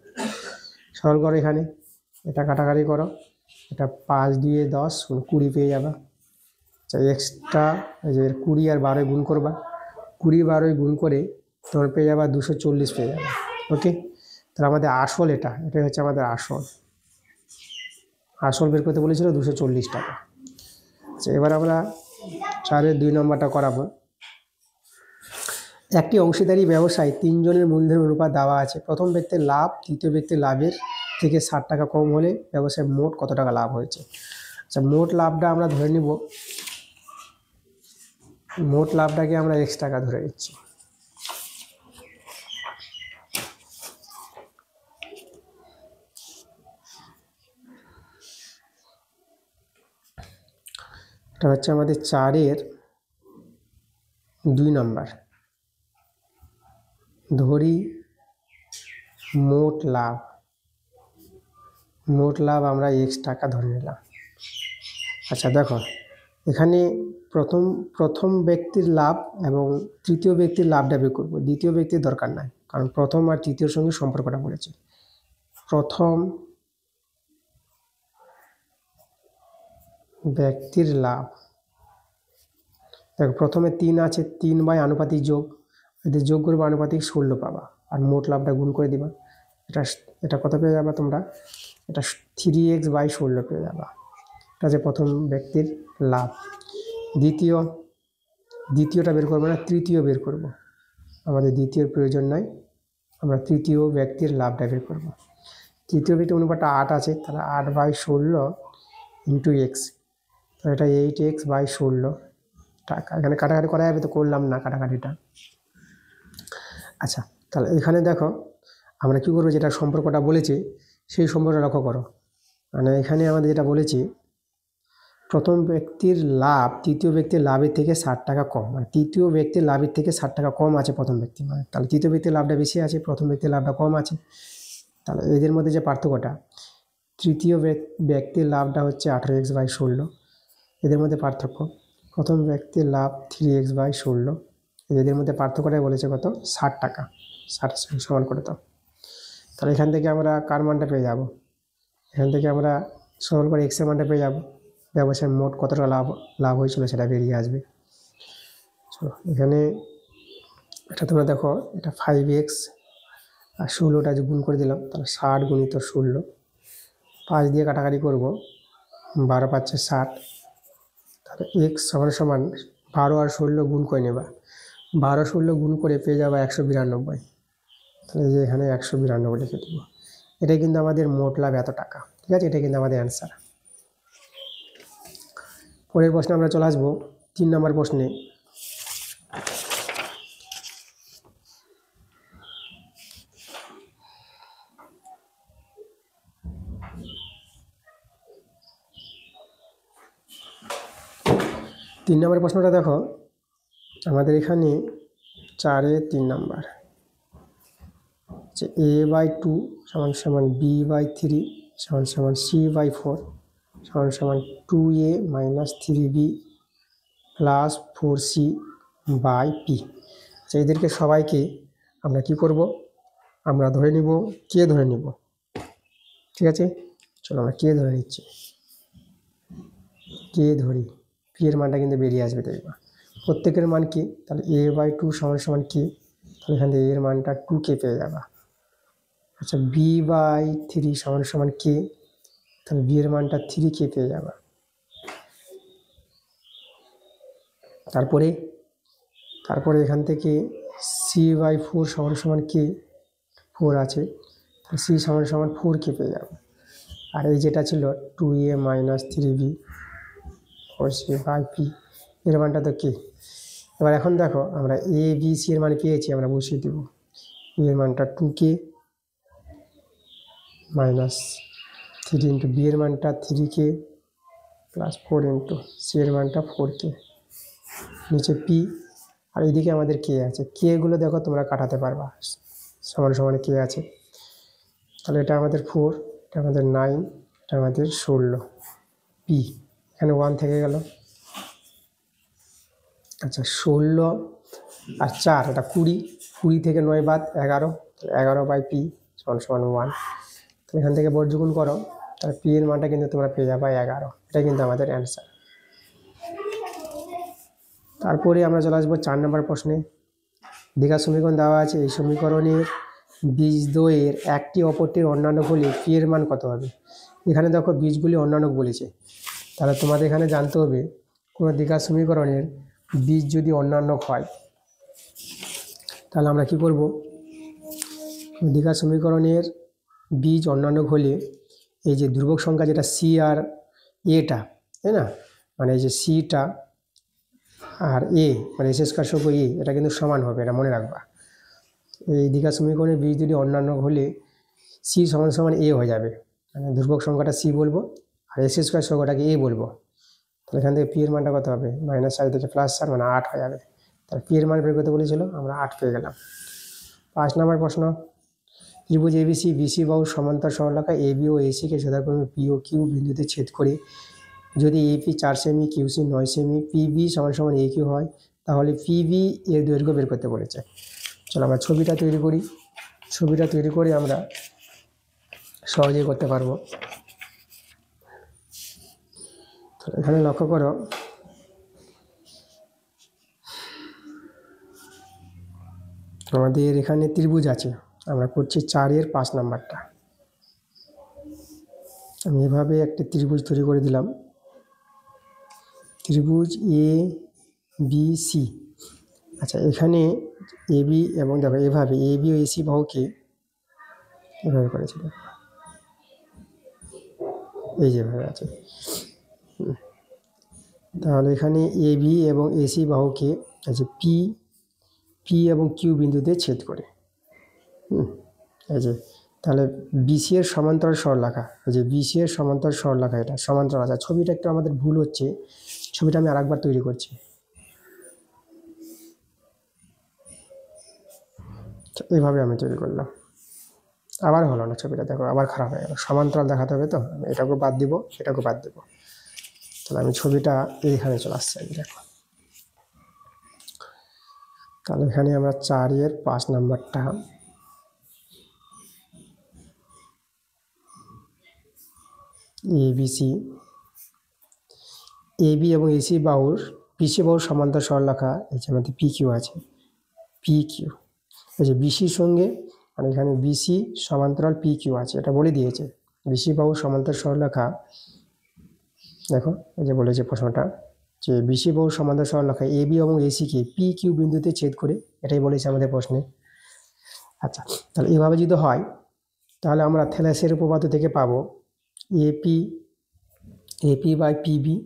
সরল করো, এখানে এটা কাটাকাটি করো, এটা 5 দিয়ে 10 20 পেয়ে যাবা। আচ্ছা এক্সট্রা এই যে 20 আর 12 গুণ করবা, 20 12 গুণ করে তোমার পেয়ে যাবা 240 পেয়ে যাবে। ওকে, তাহলে আমাদের আসল এটাই হচ্ছে আমাদের আসল বের করতে বলেছিল 240 টাকা। আচ্ছা এবার আমরা 4-এর 2 নম্বরটা করাবো। একটি অংশীদারি ব্যবসায় 3 জনের মূলধনের অনুপাত দেওয়া আছে। প্রথম ব্যক্তির লাভ তৃতীয় ব্যক্তির লাভের থেকে 60 টাকা কম হলে ব্যবসায় মোট কত টাকা লাভ হয়েছে। আচ্ছা মোট লাভটা আমরা ধরে নিব, মোট লাভটাকে আমরা x টাকা ধরে নিচ্ছি। এটা হচ্ছে আমাদের 4-এর 2 নম্বর। ধরি মোট লাভ আমরা x টাকা ধরে নিলাম। আচ্ছা দেখো এখানে প্রথম ব্যক্তির লাভ এবং তৃতীয় ব্যক্তির লাভটা বের করবো, দ্বিতীয় ব্যক্তির দরকার নাই, কারণ প্রথম আর তৃতীয়র সঙ্গে সম্পর্কটা বলেছে। প্রথম ব্যক্তির লাভ, দেখো প্রথমে 3 আছে, 3 বাই আনুপাতিক যোগ, এদের যোগ করবে আনুপাতিক 16 পাবা, আর মোট লাভটা গুণ করে দিবা। এটা এটা কত পেয়ে যাবা তোমরা? এটা 3x/16 পেয়ে যাবা। এটা যে প্রথম ব্যক্তির লাভ। দ্বিতীয়টা বের করবো না, তৃতীয় বের করব। আমাদের দ্বিতীয় প্রয়োজন নাই, আমরা তৃতীয় ব্যক্তির লাভটা বের করব। তৃতীয় ব্যক্তির অনুপাতটা 8 আছে, তাহলে 8/16 ইন্টু এক্স, তো এটা 8x/16 টাকা। এখানে কাটাকাটি করা যাবে, তো করলাম না কাটাকাটিটা। আচ্ছা, তাহলে এখানে দেখো আমরা কী করবো, যেটা সম্পর্কটা বলেছি সেই সম্পর্কটা লক্ষ্য করো। মানে এখানে আমাদের যেটা বলেছি, প্রথম ব্যক্তির লাভ তৃতীয় ব্যক্তির লাভের থেকে 60 টাকা কম, মানে তৃতীয় ব্যক্তির লাভের থেকে 60 টাকা কম আছে প্রথম ব্যক্তি, মানে তাহলে তৃতীয় ব্যক্তির লাভটা বেশি আছে, প্রথম ব্যক্তির লাভটা কম আছে। তাহলে এদের মধ্যে যে পার্থক্যটা, তৃতীয় ব্যক্তির লাভটা হচ্ছে 18x/16, এদের মধ্যে পার্থক্য। প্রথম ব্যক্তির লাভ 3x/16, এদের মধ্যে পার্থক্যটাই বলেছে কত? 60 টাকা। 60 সমান করে দাও। তাহলে এখান থেকে আমরা কার মানটা পেয়ে যাব? এখান থেকে আমরা সরল করে এক্সের মানটা পেয়ে যাব। ব্যবসায় মোট কতটা লাভ হয়েছিল সেটা বেরিয়ে আসবে। চলো এখানে এটা তোমরা দেখো, এটা 5x আর 16টা যে গুণ করে দিলাম, তাহলে 60 গুণিত 16, 5 দিয়ে কাটাকাটি করব, 12 পাচ্ছে 60, তাহলে এক্স সমান সমান 12 আর 16 গুণ করে নেবা, 12-16 গুণ করে পেয়ে যাবে 192। তাহলে যে এখানে 192 লিখে দেব। এটাই কিন্তু আমাদের মোট লাভ এত টাকা, ঠিক আছে? এটাই কিন্তু আমাদের অ্যান্সার। পরের প্রশ্নে আমরা চলে আসবো 3 নম্বর প্রশ্নে। তিন নম্বর প্রশ্নটা দেখো, আমাদের এখানে 4-3 নম্বর যে a/2 সমান b/3 সমান c/4 সমান 2a - 3b প্লাস 4c/p। আচ্ছা, এদেরকে সবাইকে আমরা কি করব? আমরা ধরে নিব, কে ধরে নিব, ঠিক আছে? চলো আমরা কে ধরে নিচ্ছি, কে ধরি, পি এর মানটা কিন্তু বেরিয়ে আসবে, দেখবা প্রত্যেকের মান কি। তাহলে a/2 সমান কি, তাহলে এখান থেকে এর মানটা 2k পেয়ে যাবা। আচ্ছা, b/3 সমান কে, তাহলে বি এর মানটা 3k পেয়ে যাবা। তারপরে এখান থেকে c/4 সমান কে, 4 আছে, তাহলে c সমান 4k পেয়ে যাবে। আর এই যেটা ছিল 2a - 3b 4c/p, এর মানটা তো কে। এবার এখন দেখো আমরা a b c এর মান পেয়েছি, আমরা বসিয়ে দেব। এর মানটা 2k মাইনাস 3 ইন্টু বি এর মানটা 3k প্লাস 4 ইন্টু সি এর মানটা 4k, নিচে পি, আর এইদিকে আমাদের কে আছে। কেগুলো দেখো তোমরা কাটাতে পারবা, সমান কে আছে। তাহলে এটা আমাদের 4, এটা আমাদের 9, এটা আমাদের 16, পি এখানে 1 থেকে গেল। আচ্ছা, 16 আর 4 এটা 20, 20 থেকে 9 বাদ 11, 11/p সমান 1। তো এখান থেকে বর্গগুণ করো, তাহলে পি এর মানটা কিন্তু তোমরা পেয়ে যাবে 11। এটা কিন্তু আমাদের অ্যান্সার। তারপরে আমরা চলে আসবো 4 নম্বর প্রশ্নে। দীঘা সমীকরণ দেওয়া আছে, এই সমীকরণের বীজদ্বয়ের একটি অপরটির অন্যান্য হলে পি এর মান কত হবে? এখানে দেখো বীজগুলি অন্যান্য বলেছে, তাহলে তোমাদের এখানে জানতে হবে কোনো দীঘা সমীকরণের বীজ যদি অন্যান্য হয়, তাহলে আমরা কি করব? দীঘা সমীকরণের বীজ অন্যান্য হলে এই যে ধ্রুবক সংখ্যা যেটা সি আর এটা, তাই না, মানে এই যে সিটা আর এ মানে এস² এ, এটা কিন্তু সমান হবে, এটা মনে রাখবা। এই দীঘা সমীকরণের বীজ যদি অন্যান্য হলে সি সমান এ হয়ে যাবে, মানে ধ্রুবক সংখ্যাটা সি বলবো আর এস² সংখ্যাটাকে এ বলবো। তাহলে এখান থেকে পি এর মানটা কত হবে? -4 থেকে +4 মানে 8 হয়ে যাবে। তাহলে পি এর মান বের করতে বলেছিল, আমরা 8 পেয়ে গেলাম। 5 নম্বর প্রশ্ন, ত্রিভুজ এবিসি বিসি বাহু সমান্তর সরলরেখা এবি ও এসিকে যথাক্রমে পি ও কিউ বিন্দুতে ছেদ করে যদি এপি 4 সেমি, কিউসি 9 সেমি, পিবি সমান এ কিউ হয়, তাহলে পিবি এর দৈর্ঘ্য বের করতে বলেছে। চলো আমরা ছবিটা তৈরি করি, ছবিটা তৈরি করে আমরা সহজেই করতে পারবো। তো এখানে লক্ষ্য করো, আমাদের এখানে ত্রিভুজ আছে, আমরা করছি 4-এর 5 নাম্বারটা। আমি এভাবে একটা ত্রিভুজ তৈরি করে দিলাম, ত্রিভুজ এ বি সি। আচ্ছা, এখানে এ বি এবং দেখো এভাবে এ বি ও এসি বাহুকে এভাবে করেছি, দেখো এই যেভাবে আছে। তাহলে এখানে এ বি এবং এসি বাহুকে আছে পি পি এবং কিউ বিন্দুতে ছেদ করে, এই যে তাহলে বিসি এর সমান্তরাল সরলরেখা, এই যে বিসি এর সমান্তরাল সরলরেখা, এটা সমান্তরাল আছে। ছবিটা একটু আমাদের ভুল হচ্ছে, ছবিটা আমি আরেকবার তৈরি করছি। এইভাবে আমি তৈরি করলাম, আবার হলো না ছবিটা, দেখো আবার খারাপ হয়ে গেল। সমান্তরাল দেখাতে হবে তো, এটাকে বাদ দিব, এটাকে বাদ দেবো। তাহলে আমি ছবিটা এইখানে চলে আসছে, দেখো। তাহলে এখানে আমরা 4-এর 5 নাম্বারটা এবিসি, এবি এবং এসি বাহুর পিসি বাহুর সমান্তরাল সরলরেখা, এই যে আমাদের পি কিউ আছে, পি কিউ, এই যে বিসির সঙ্গে, মানে এখানে বিসি সমান্তরাল পি কিউ আছে, এটা বলে দিয়েছে। বিসি বাহুর সমান্তরাল সরলরেখা, দেখো এই যে বলেছে প্রশ্নটা, যে বিসি বাহুর সমান্তরাল সরলরেখা এবি এবং এসিকে পি কিউ বিন্দুতে ছেদ করে, এটাই বলেছে আমাদের প্রশ্নে। আচ্ছা, তাহলে এভাবে যদি হয়, তাহলে আমরা থ্যালাসের উপপাদ্য থেকে পাবো এপি এপি বাই পিবি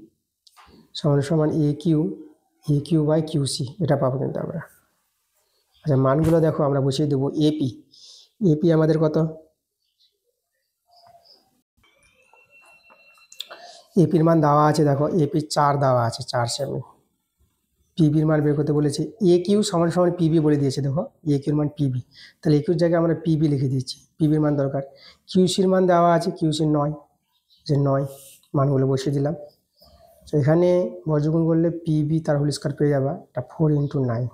সমান সমান এ কিউ বাই কিউসি, এটা পাবো কিন্তু আমরা। আচ্ছা, মানগুলো দেখো আমরা বসিয়ে দেবো। এপি আমাদের কত, এপির মান দেওয়া আছে, দেখো এপি 4 দেওয়া আছে, 4 সেমি। পিবির মান বের করতে বলেছে, এ কিউ সমান সমান পিবি বলে দিয়েছে, দেখো এ কিউর মান পিবি, তাহলে এ কিউর জায়গায় আমরা পিবি লিখে দিয়েছি, পিবির মান দরকার। কিউসির মান দেওয়া আছে, কিউসির 9, যে 9 মানগুলো বসিয়ে দিলাম। তো এখানে বর্গমূল করলে পিবি তার হোল স্কোয়ার পেয়ে যাবা, এটা 4 × 9।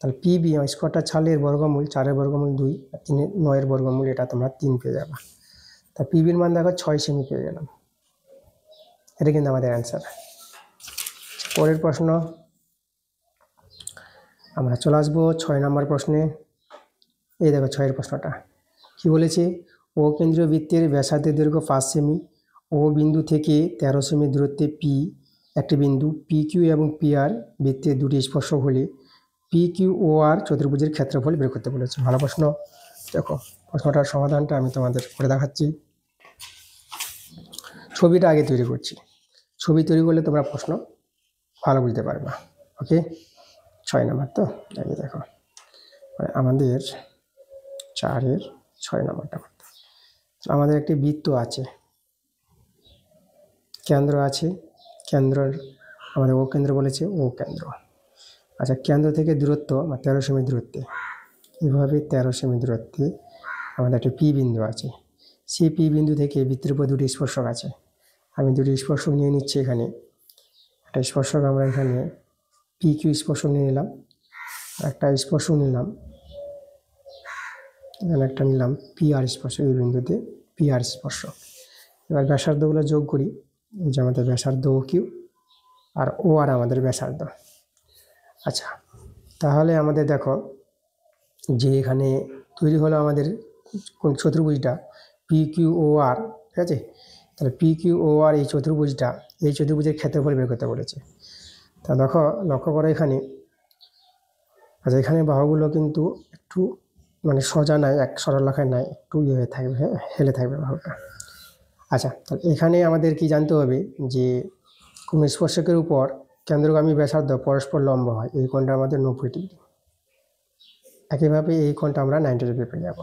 তাহলে পিবি স্কোয়ারটা ছাড়লে এর বর্গমূল, 4-এর বর্গমূল 2, আর 9-এর বর্গমূল, এটা তোমরা 3 পেয়ে যাবা। তা পিবির মান দেখো 6 সেমি পেয়ে গেলাম, এটা কিন্তু আমাদের অ্যান্সার। পরের প্রশ্ন আমরা চলে আসবো 6 নম্বর প্রশ্নে। এই দেখো 6-এর প্রশ্নটা কি বলেছে, ও কেন্দ্রীয় বৃত্তের ব্যাসার্ধের দৈর্ঘ্য 5 সেমি, ও বিন্দু থেকে 13 সেমি দূরত্বে পি একটি বিন্দু, পি কিউ এবং পি আর বৃত্তের দুটি স্পর্শক হলে পি কিউ ও আর চতুর্ভুজের ক্ষেত্রফল বের করতে বলেছে। ভালো প্রশ্ন। দেখো প্রশ্নটার সমাধানটা আমি তোমাদের করে দেখাচ্ছি। ছবিটা আগে তৈরি করছি, ছবি তৈরি করলে তোমরা প্রশ্ন ভালো বুঝতে পারবা। ওকে, 6 নম্বর তো, এই দেখো আমাদের 4-এর 6 নম্বরটা করতে। আমাদের একটি বৃত্ত আছে, কেন্দ্র আছে, কেন্দ্রের আমাদের ও কেন্দ্র বলেছে, ও কেন্দ্র। আচ্ছা, কেন্দ্র থেকে দূরত্ব 13 সেমি দূরত্বে, এইভাবে 13 সেমি দূরত্বে আমাদের একটা পি বিন্দু আছে। সেই পি বিন্দু থেকে বৃত্তের উপর দুটি স্পর্শক আছে। আমি দুটি স্পর্শক নিয়ে নিচ্ছি। এখানে একটা স্পর্শক আমরা এখানে পি কিউ স্পর্শক নিয়ে নিলাম, একটা স্পর্শক নিলাম, এখানে একটা নিলাম পি আর স্পর্শক, এই বিন্দুতে পি আর স্পর্শক। এবার ব্যাসার্ধগুলো যোগ করি, এই যে আমাদের ব্যাসার্ধ ও কিউ, আর ও আর আমাদের ব্যাসার্ধ। আচ্ছা, তাহলে আমাদের দেখো যে এখানে তৈরি হলো আমাদের কোন চতুর্ভুজটা, পি কিউ ও আর, ঠিক আছে। তাহলে পি কিউ ও আর এই চতুর্ভুজটা, এই চতুর্ভুজের ক্ষেত্রফল বের করতে বলেছে। তা দেখো লক্ষ্য করো এখানে, আচ্ছা এখানে বাহুগুলো কিন্তু একটু মানে সোজা নাই, এক সরল রেখায় নাই, একটু ইয়ে হয়ে থাকবে, হ্যাঁ হেলে থাকবে বাহুটা। আচ্ছা, তাহলে এখানে আমাদের কি জানতে হবে, যে কোনো স্পর্শকের উপর কেন্দ্রগামী ব্যাসার্ধ পরস্পর লম্ব হয়, এই কোণটা আমাদের 90 ডিগ্রি। একইভাবে এই কোণটা আমরা 90 ডিগ্রি পেয়ে যাব।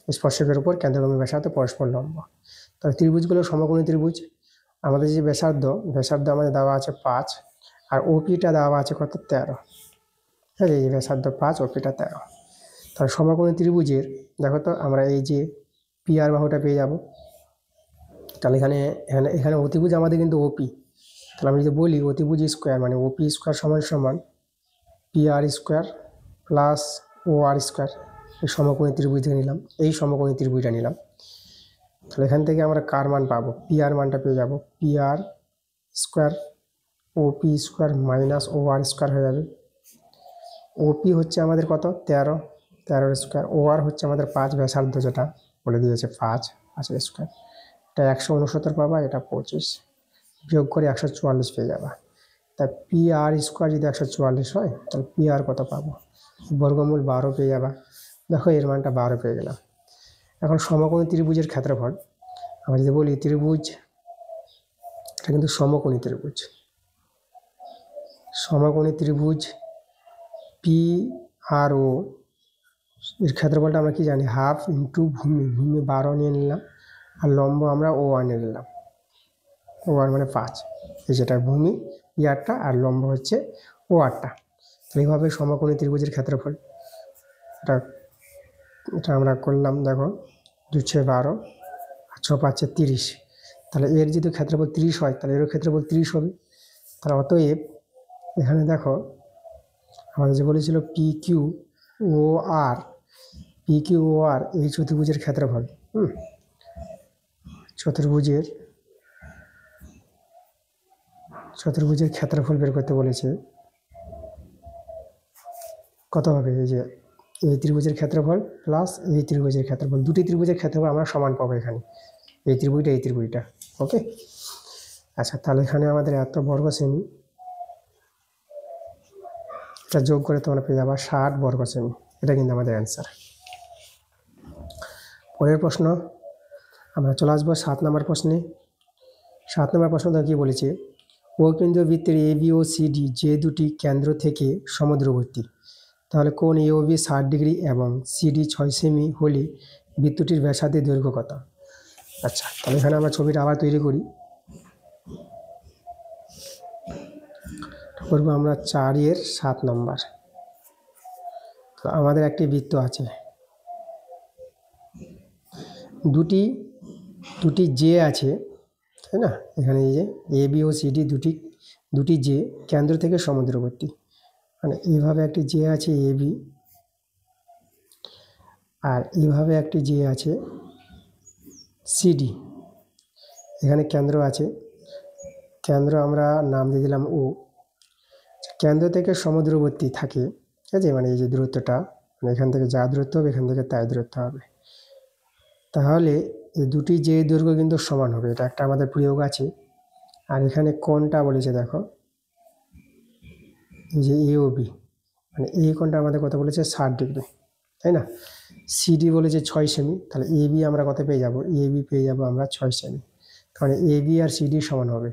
স্পর্শকের উপর কেন্দ্রগামী ব্যাসার্ধ পরস্পর লম্ব। তাহলে ত্রিভুজগুলো সমকোণী ত্রিভুজ। আমাদের যে ব্যাসার্ধ আমাদের দেওয়া আছে 5, আর ওপিটা দেওয়া আছে কত, 13। ঠিক আছে, এই ব্যাসার্ধ 5, ওপিটা 13। তাহলে সমকোণী ত্রিভুজের দেখো তো আমরা এই যে পি আর বাহুটা পেয়ে যাব। তাহলে এখানে এখানে এখানে অতিভুজ আমাদের কিন্তু ওপি। তাহলে আমি যদি বলি অতিভুজ স্কোয়ার, মানে ওপি স্কোয়ার সমান সমান পি আর স্কোয়ার প্লাস ও আর স্কোয়ার। এই সমকোণী ত্রিভুজ থেকে নিলাম, এই সমকোণী ত্রিভুজটা নিলাম। তাহলে এখান থেকে আমরা কার মান পাবো, পি আর মানটা পেয়ে যাব, P R square O P square minus O R square হয়ে যাবে। ওপি হচ্ছে আমাদের কত 13, 13 স্কোয়ার। ওআর হচ্ছে আমাদের 5 ব্যাসার্ধ, যেটা বলে দিয়েছে 5 স্কোয়ার। এটা 169 পাবা, এটা 25, বিয়োগ করে 144 পেয়ে যাবা। তা পি আর স্কোয়ার যদি 144 হয় তাহলে পি আর কত পাবো, বর্গমূল 12 পেয়ে যাবা। দেখো এর মানটা 12 পেয়ে গেলাম। এখন সমকোণী ত্রিভুজের ক্ষেত্রফল আমরা যদি বলি ত্রিভুজ, এটা কিন্তু সমকোণী ত্রিভুজ। সমকোণী ত্রিভুজ পি আর ও এর ক্ষেত্রফলটা আমরা কি জানি, হাফ ইন্টু ভূমি, ভূমি 12 নিয়ে নিলাম, আর লম্ব আমরা ও আর নিয়ে নিলাম। ও আর মানে 5, এই যেটা ভূমি পি আরটা, আর লম্ব হচ্ছে ও আরটা। এইভাবে সমকোণী ত্রিভুজের ক্ষেত্রফল এটা এটা আমরা করলাম। দেখো 2 × 6 = 12, আর 6 × 5 = 30। তাহলে এর যদি ক্ষেত্রফল 30 হয় তাহলে এরও ক্ষেত্রফল 30 হবে। তাহলে অতএব এখানে দেখো আমাদের যে বলেছিল পি কিউ ও আর, পি কিউ ও আর এই চতুর্ভুজের ক্ষেত্রফল, চতুর্ভুজের ক্ষেত্রফল বের করতে বলেছে। কত হবে, এই যে এই ত্রিভুজের ক্ষেত্রফল প্লাস এই ত্রিভুজের ক্ষেত্রফল, দুটি ত্রিভুজের ক্ষেত্রফল আমরা সমান পাবো এখানে, এই ত্রিভুজটা। ওকে, আচ্ছা, তাহলে এখানে আমাদের এত বর্গ সেমি, এটা যোগ করে তোমরা পেয়ে যাবা 60 বর্গ সেমি। এটা কিন্তু আমাদের অ্যান্সার। পরের প্রশ্ন আমরা চলে আসবো 7 নম্বর প্রশ্নে। 7 নম্বর প্রশ্নটা কি বলেছে, ও কেন্দ্রীয় বৃত্তের এ বি ও সিডি যে দুটি কেন্দ্র থেকে সমুদ্রবর্তী, তাহলে কোণ এ ও বি 60 ডিগ্রি এবং সিডি 6 সেমি হলে বৃত্তটির ব্যাসার্ধের দৈর্ঘ্য কত? আচ্ছা, তাহলে এখানে আমরা ছবিটা আবার তৈরি করি। করবো আমরা 4 × 7 নম্বর। তো আমাদের একটি বৃত্ত আছে, দুটি জে আছে, তাই না? এখানে এই যে এ বি ও সিডি দুটি জে কেন্দ্র থেকে সমুদ্রবর্তী, মানে এইভাবে একটি জে আছে এ বি, আর এইভাবে একটি জে আছে সিডি। এখানে কেন্দ্র আছে, কেন্দ্র আমরা নাম দিয়ে দিলাম ও। কেন্দ্র থেকে সমুদ্রবর্তী থাকে, ঠিক আছে, মানে এই যে দূরত্বটা, মানে এখান থেকে যা দূরত্ব হবে এখান থেকে তাই দূরত্ব হবে। তাহলে এই দুটি যে দৈর্ঘ্য কিন্তু সমান হবে, এটা একটা আমাদের প্রয়োগ আছে। আর এখানে কোণটা বলেছে দেখো, এই যে এ ও বি, মানে এই কোণটা আমাদের কত বলেছে 60 ডিগ্রি, তাই না? সিডি বলেছে 6 সেমি, তাহলে এ বি আমরা কত পেয়ে যাব, এ বি পেয়ে যাব আমরা 6 সেমি, কারণ এ বি আর সিডি সমান হবে।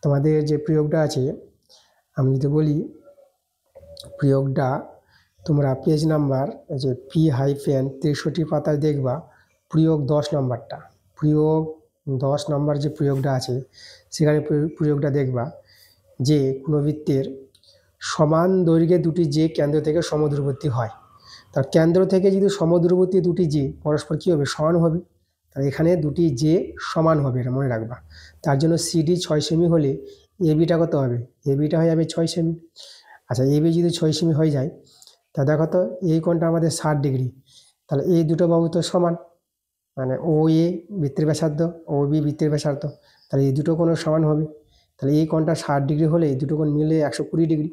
তোমাদের যে প্রয়োগটা আছে, আমি যদি বলি প্রয়োগটা তোমরা পেজ নাম্বার যে P-63 পাতায় দেখবা, প্রয়োগ 10 নম্বরটা, প্রয়োগ 10 নম্বর যে প্রয়োগটা আছে সেখানে প্রয়োগটা দেখবা যে কোনো বৃত্তের সমান দৈর্ঘ্যে দুটি যে কেন্দ্র থেকে সমুদ্রবর্তী হয়, তার কেন্দ্র থেকে যদি সমুদ্রবর্তী দুটি যে পরস্পর কী হবে, সমান হবে। তাহলে এখানে দুটি যে সমান হবে, এটা মনে রাখবা। তার জন্য সিডি 6 সেমি হলে এ বিটা কত হবে, এ বিটা হয়ে যাবে 6 সেমি। আচ্ছা, এ বি যদি 6 সেমি হয়ে যায়, তা দেখো তো এই কোণটা আমাদের 60 ডিগ্রি, তাহলে এই দুটো বাহু তো সমান, মানে ও এ বৃত্তের ব্যাসার্ধ, ও বি বৃত্তের ব্যাসার্ধ, তাহলে এই দুটো কোণও সমান হবে। তাহলে এই কোণটা 60 ডিগ্রি হলে এই দুটো কোণ মিলে 120 ডিগ্রি,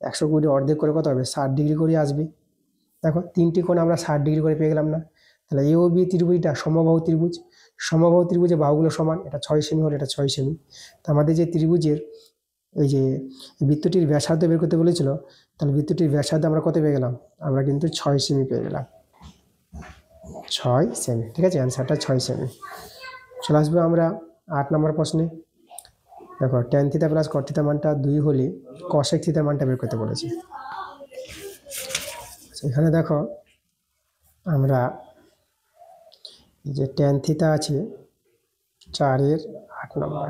120 অর্ধেক করে কত হবে, 60 ডিগ্রি করে আসবে। দেখো তিনটি কোণ আমরা 60 ডিগ্রি করে পেয়ে গেলাম না? তাহলে এ ও বি ত্রিভুজটা সমবাহু ত্রিভুজ, সমবাহু ত্রিভুজের বাহুগুলো সমান, এটা 6 সেমি হলে এটা 6 সেমি। তো আমাদের যে ত্রিভুজের এই যে বৃত্তটির ব্যাসার্ধ বের করতে বলেছিল, তাহলে বৃত্তটির ব্যাসার্ধ আমরা কত পেয়ে গেলাম, আমরা কিন্তু 6 সেমি পেয়ে গেলাম, 6 সেমি। ঠিক আছে, অ্যান্সারটা 6 সেমি। চলে আসবো আমরা 8 নম্বর প্রশ্নে। দেখো tan theta plus cot theta মানটা 2 হলে cosec থিটার মানটা বের করতে বলেছে। এখানে দেখো আমরা যে tan থিটা আছে 4 × 8 নম্বর,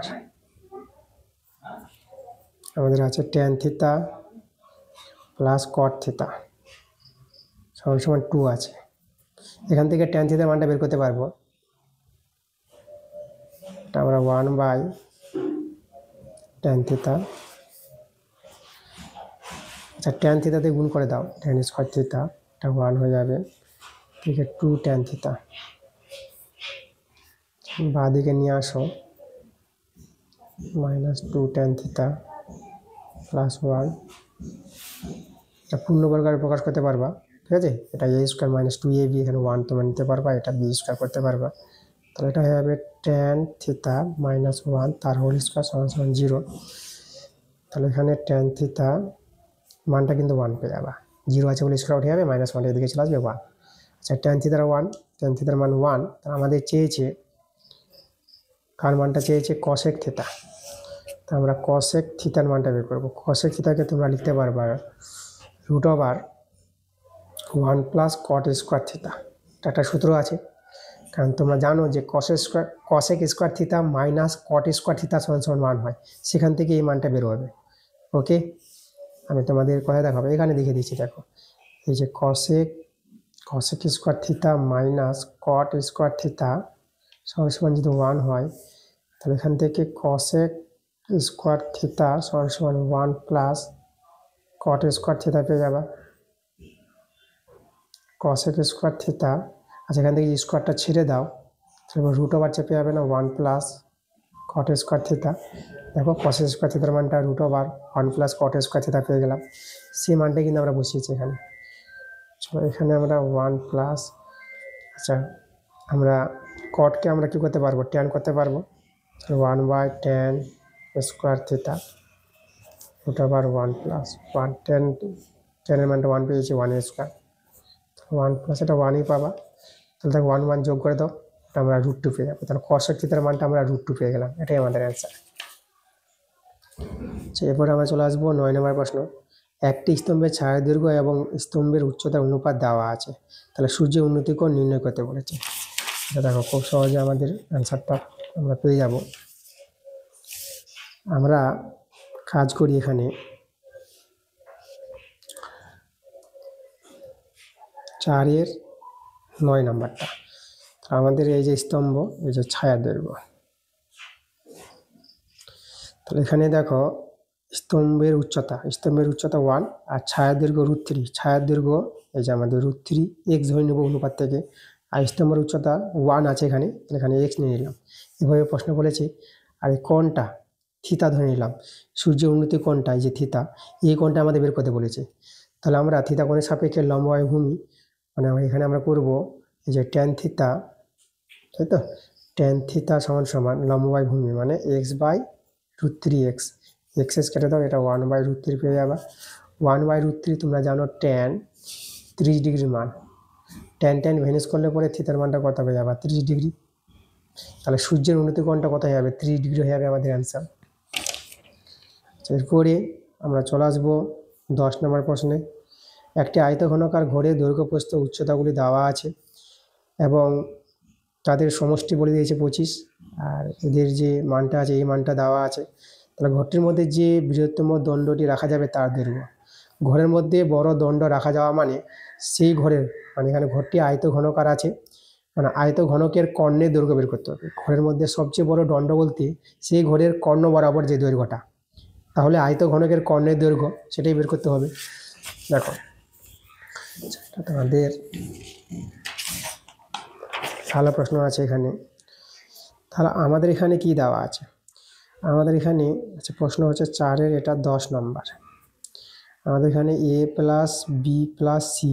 আমাদের আছে tan theta plus cot theta সমান 2 আছে। এখান থেকে tan থিটার মানটা বের করতে পারবো, এটা আমরা 1/tan থিটা। আচ্ছা, tan থিটাতে গুণ করে দাও, tan স্কোয়ার থিটা, এটা 1 হয়ে যাবে, ঠিক আছে 2 tan থিটা। বাঁ দিকে নিয়ে আসো, -2 tan থিটা প্লাস 1, এটা পূর্ণবর্গ আকারে প্রকাশ করতে পারবা, ঠিক আছে। এটা a স্কোয়ার মাইনাস 2ab, এখানে 1 তোমরা নিতে পারবা, এটা b স্কোয়ার করতে পারবা। তাহলে এটা হয়ে যাবে tan থিটা মাইনাস 1 তার হোল স্কোয়ার সমান সমান 0। তাহলে এখানে tan থিটা মানটা কিন্তু 1 পেয়ে যাবা, 0 আছে বলে স্কোয়ার উঠে যাবে, মাইনাস 1 এদিকে চলে আসবে 1। আচ্ছা tan থিটার 1, tan থিটার মান 1। তাহলে আমাদের চেয়েছে কার মানটা চেয়েছে, cosec থিটা। তা আমরা cosec থিটার মানটা বের করবো। cosec থিটাকে তোমরা লিখতে পারবা √1 প্লাস cot স্কোয়ার থিটা। এটা একটা সূত্র আছে, কারণ তোমরা জানো যে cosec square theta minus cot square theta সমান সমান 1 হয়, সেখান থেকে এই মানটা বের হবে। ওকে, আমি তোমাদের কথা দেখাবো, এখানে দেখে দিচ্ছি। দেখো এই যে cosec square theta minus cot square theta সমান সমান যদি 1 হয়, তাহলে এখান থেকে cosec স্কোয়ার থিটা সমান সমান 1 প্লাস cot স্কোয়ার থিটা পেয়ে যাবা। cosec স্কোয়ার থিটা, আচ্ছা এখান থেকে স্কোয়ারটা ছেড়ে দাও, তারপর √ওভার চেপে যাবে না, 1 প্লাস cot স্কোয়ার থিটা। দেখো cosec স্কোয়ার থিটার মানটা √over 1 plus cot square theta পেয়ে গেলাম, সেই মানটাই কিন্তু আমরা বসিয়েছি এখানে। চলো এখানে আমরা 1 প্লাস, আচ্ছা আমরা কটকে আমরা কী করতে পারবো, tan করতে পারবো। 1/tan square theta √over 1 plus 1, tan এর মানটা 1 পেয়েছি, 1 স্কোয়ার, 1 প্লাস এটা 1ই পাবা। তাহলে তাকে 1 1 যোগ করে দাও, এটা আমরা √2 পেয়ে যাবো। তাহলে cosec থিটার মানটা আমরা √2 পেয়ে গেলাম, এটাই আমাদের অ্যান্সার। আচ্ছা এরপরে আমরা চলে আসবো 9 নম্বর প্রশ্ন। একটি স্তম্ভের ছায়া দৈর্ঘ্য এবং স্তম্ভের উচ্চতার অনুপাত দেওয়া আছে, তাহলে সূর্যের উন্নতিকোণ নির্ণয় করতে বলেছে। এটা দেখো খুব সহজে আমাদের অ্যান্সারটা আমরা পেয়ে যাব। আমরা কাজ করি এখানে 4-9 নাম্বারটা। আমাদের এই যে স্তম্ভ, এই যে ছায়া দৈর্ঘ্য, তাহলে এখানে দেখো স্তম্ভের উচ্চতা 1 আর ছায়ার দৈর্ঘ্য √3। ছায়ার দৈর্ঘ্য এই যে আমাদের √3 x ধরে নেব অনুপাত থেকে, আর স্তম্ভের উচ্চতা 1 আছে এখানে, এখানে x নিয়ে নিলাম। এভাবে প্রশ্ন বলেছে। আর এই কোণটা থিতা ধরে নিলাম, সূর্যের উন্নতি কোণটা এই যে থিতা, এই কোণটা আমাদের বের করতে বলেছে। তাহলে আমরা থিতা কোণের সাপেক্ষে লম্ব বাই ভূমি, মানে এখানে আমরা করব এই যে tan থিতা, তাই তো, tan থিতা সমান সমান লম্ব বাই ভূমি মানে x/√3x, এক্স কেটে দাও, এটা 1/√3 পেয়ে যাবা। 1/√3 তোমরা জানো tan 30 ডিগ্রির মান, tan ভ্যানিশ করলে পরে থিতার মানটা কত হয়ে যাবে, 30 ডিগ্রি। তাহলে সূর্যের উন্নতি কোণটা কত হয়ে যাবে, 30 ডিগ্রি হয়ে যাবে আমাদের অ্যান্সার। এরপরে আমরা চলে আসবো 10 নম্বর প্রশ্নে। একটি আয়তঘনকার ঘরে দৈর্ঘ্য প্রস্থ উচ্চতাগুলি দেওয়া আছে এবং তাদের সমষ্টি বলে দিয়েছে 25, আর এদের যে মানটা আছে এই মানটা দেওয়া আছে। তাহলে ঘরটির মধ্যে যে বৃহত্তম দণ্ডটি রাখা যাবে তার দৈর্ঘ্য। ঘরের মধ্যে বড় দণ্ড রাখা যাওয়া মানে সেই ঘরের, মানে এখানে ঘরটি আয়তঘনকার আছে, মানে আয়তঘনকের কর্ণের দৈর্ঘ্য বের করতে হবে। ঘরের মধ্যে সবচেয়ে বড় দণ্ড বলতে সেই ঘরের কর্ণ বরাবর যে দৈর্ঘ্যটা, তাহলে আয়তঘনকের কর্ণের দৈর্ঘ্য সেটাই বের করতে হবে। দেখো তোমাদের ভালো প্রশ্ন আছে এখানে। তাহলে আমাদের এখানে কি দেওয়া আছে, আমাদের এখানে প্রশ্ন হচ্ছে 4-এর, এটা 10 নম্বর। আমাদের এখানে a plus B plus C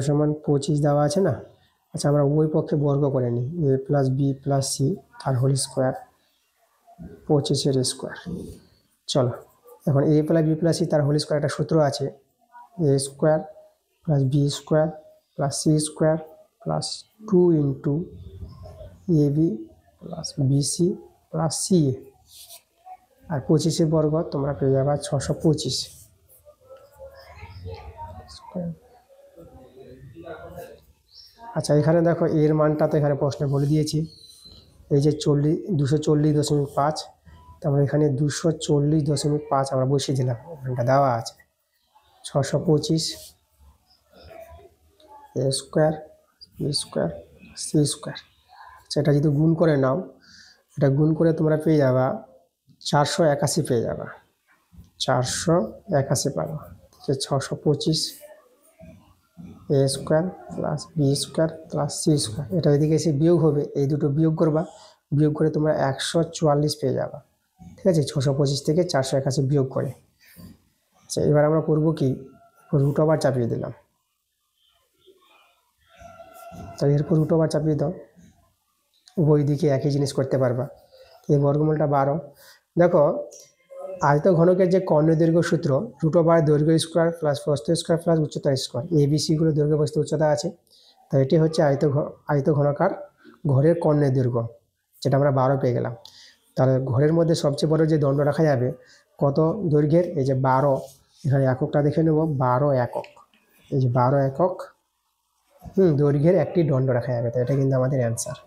সমান 25 দেওয়া আছে না। আচ্ছা আমরা উভয় পক্ষে বর্গ করে নিই, a plus B plus c তার হোল স্কোয়ার 25-এর স্কোয়ার। চলো এখন a plus B plus c তার হোল স্কোয়ার একটা সূত্র আছে, a square plus B square plus C square plus 2 into ab plus bc plus c, আর 25-এর বর্গ তোমরা পেয়ে যাবা 625। আচ্ছা এখানে দেখো এর মানটা তো এখানে প্রশ্নে বলে দিয়েছি, এই যে 240.5, তো আমরা এখানে 240.5 আমরা বসিয়ে দিলাম, মানটা দেওয়া আছে 625 a square B square C square. আচ্ছা এটা যদি গুণ করে নাও, এটা গুণ করে তোমরা পেয়ে যাবা 481 পেয়ে যাবা, 481 পাবা। 625 a square plus B square plus C square, এটা এদিকে এসে বিয়োগ হবে, এই দুটো বিয়োগ করবা, বিয়োগ করে তোমরা 144 পেয়ে যাবা। ঠিক আছে, 625 থেকে 481 বিয়োগ করে। আচ্ছা এবার আমরা করবো কি, রুট ওভার চাপিয়ে দিলাম, তাহলে এরপর রুট ওভার চাপিয়ে দাও, উভয় দিকে একই জিনিস করতে পারবা। এই বর্গমূলটা 12। দেখো আয়ত ঘনকের যে কর্ণের দৈর্ঘ্য সূত্র, রুট ওভার দৈর্ঘ্য স্কোয়ার প্লাস প্রস্থ স্কোয়ার প্লাস উচ্চতা স্কোয়ার, এবিসিগুলো দৈর্ঘ্য প্রস্থ উচ্চতা আছে। তো এটি হচ্ছে আয়ত ঘনকার ঘরের কর্ণের দৈর্ঘ্য, যেটা আমরা 12 পেয়ে গেলাম। তাহলে ঘরের মধ্যে সবচেয়ে বড় যে দণ্ড রাখা যাবে কত দৈর্ঘ্যের, এই যে 12, এখানে এককটা দেখে নেব, 12 একক, এই যে 12 একক দৈর্ঘ্যের একটি দণ্ড রাখা যাবে। তো এটা কিন্তু আমাদের অ্যান্সার।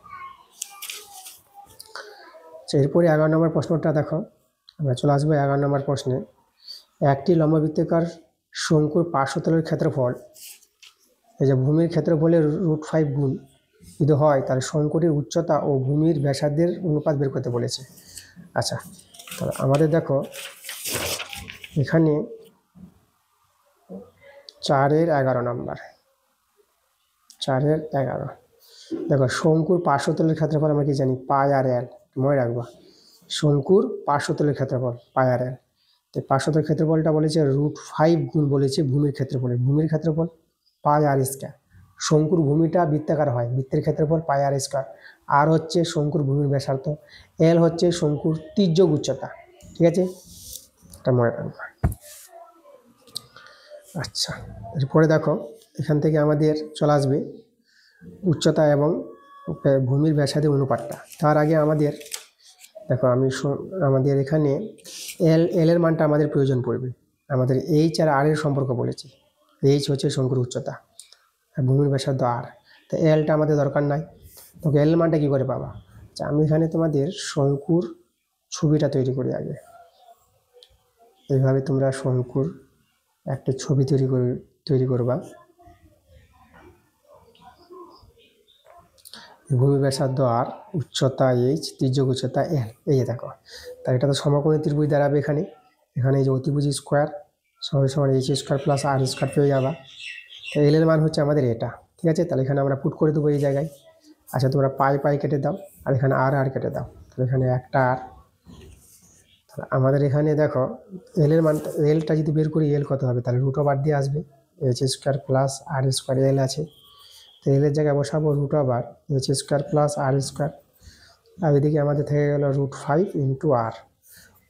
এরপরে 11 নম্বর প্রশ্নটা দেখো, আমরা চলে আসবো 11 নম্বর প্রশ্নে। একটি লম্ববৃত্তাকার শঙ্কুর পার্শ্বতলের ক্ষেত্রফল, এই যে ভূমির ক্ষেত্রফলের √5 গুণ যদি হয়, তাহলে শঙ্কুটির উচ্চতা ও ভূমির ব্যাসার্ধের অনুপাত বের করতে বলেছে। আচ্ছা, তাহলে আমাদের দেখো এখানে 4-11 নম্বর, 4-11 দেখো শঙ্কুর পার্শ্বতলের ক্ষেত্রফল আমরা কি জানি, পাই আর এল, মনে রাখবা। শঙ্কুর পার্শ্বতলের ক্ষেত্রফল পাই আর এল, তো পার্শ্বতলের ক্ষেত্রফলটা বলেছে √5 গুণ বলেছে ভূমির ক্ষেত্রফলের, ভূমির ক্ষেত্রফল পাই আর স্কয়ার। শঙ্কুর ভূমিটা বৃত্তাকার হয়, বৃত্তের ক্ষেত্রফল পাই আর স্কয়ার, আর হচ্ছে শঙ্কুর ভূমির ব্যাসার্ধ, এল হচ্ছে শঙ্কুর তির্যক উচ্চতা। ঠিক আছে, এটা মনে রাখবা। আচ্ছা, এরপরে দেখো এখান থেকে আমাদের চলে আসবে উচ্চতা এবং ভূমির ব্যাসার্ধের অনুপাতটা। তার আগে আমাদের দেখো আমাদের এখানে এল এর মানটা আমাদের প্রয়োজন পড়বে। আমাদের এইচ আর আর এর সম্পর্ক বলেছি, এইচ হচ্ছে শঙ্কুর উচ্চতা আর ভূমির ব্যাসার্ধ আর, তো এলটা আমাদের দরকার নাই। তো এল এর মানটা কী করে পাবা? আচ্ছা, আমি এখানে তোমাদের শঙ্কুর ছবিটা তৈরি করি আগে। এইভাবে তোমরা শঙ্কুর একটা ছবি তৈরি করবা। ভূমি ব্যাসার্ধ আর, উচ্চতা এইচ, তির্যক উচ্চতা এল, এই যে দেখো। তাই এটা তো সমকোণী ত্রিভুজ দাঁড়াবে এখানে। এখানে এই যে অতিভুজ স্কোয়ার সমান এইচ স্কোয়ার প্লাস আর স্কোয়ার পেয়ে যাবা। তো এল এর মান হচ্ছে আমাদের এটা। ঠিক আছে, তাহলে এখানে আমরা পুট করে দেবো এই জায়গায়। আচ্ছা, তোমরা পাই কেটে দাও, আর এখানে আর কেটে দাও, তাহলে এখানে একটা আর। তাহলে আমাদের এখানে দেখো এল এর মানটা, এলটা যদি বের করি এল কত হবে, তাহলে √ দিয়ে আসবে, এইচ স্কোয়ার প্লাস আর স্কোয়ার, এল আছে। তো এলের জায়গায় বসাবো √ এইচ স্কোয়ার প্লাস আর স্কোয়ার, আর এদিকে আমাদের থেকে গেল √5 ইন্টু আর।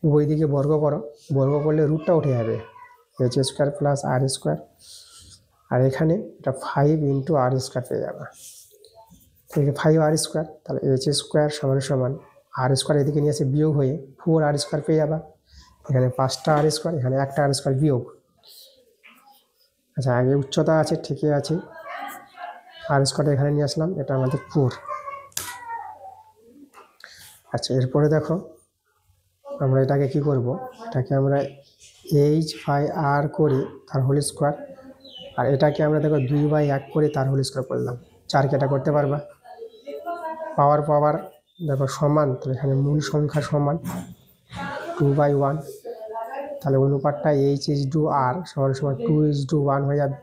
উভয় দিকে বর্গ করো, বর্গ করলে রুটটা উঠে যাবে, এইচ স্কোয়ার প্লাস আর স্কোয়ার, আর এখানে এটা 5 ইন্টু আর স্কোয়ার পেয়ে যাবে। ঠিক আছে, 5 আর স্কোয়ার, তাহলে এইচ স্কোয়ার সমান আর স্কোয়ার এদিকে নিয়ে এসে বিয়োগ হয়ে 4 আর স্কোয়ার পেয়ে যাবা। এখানে 5টা আর স্কোয়ার, এখানে একটা আর স্কোয়ার বিয়োগ। আচ্ছা, আগে উচ্চতা আছে, ঠিকই আছে, আর স্কোয়ারটা এখানে নিয়ে আসলাম, এটা আমাদের 4। আচ্ছা, এরপরে দেখো আমরা এটাকে কি করব, এটাকে আমরা h/r করি তার হোল স্কোয়ার, আর এটাকে আমরা দেখো 2/1 করে তার হোল স্কোয়ার করলাম। 4 কে এটা করতে পারবা। পাওয়ার দেখো সমান, তাহলে এখানে মূল সংখ্যা সমান 2/1, তাহলে অনুপাতটা h/r সমান 2:1 হয়ে যাবে।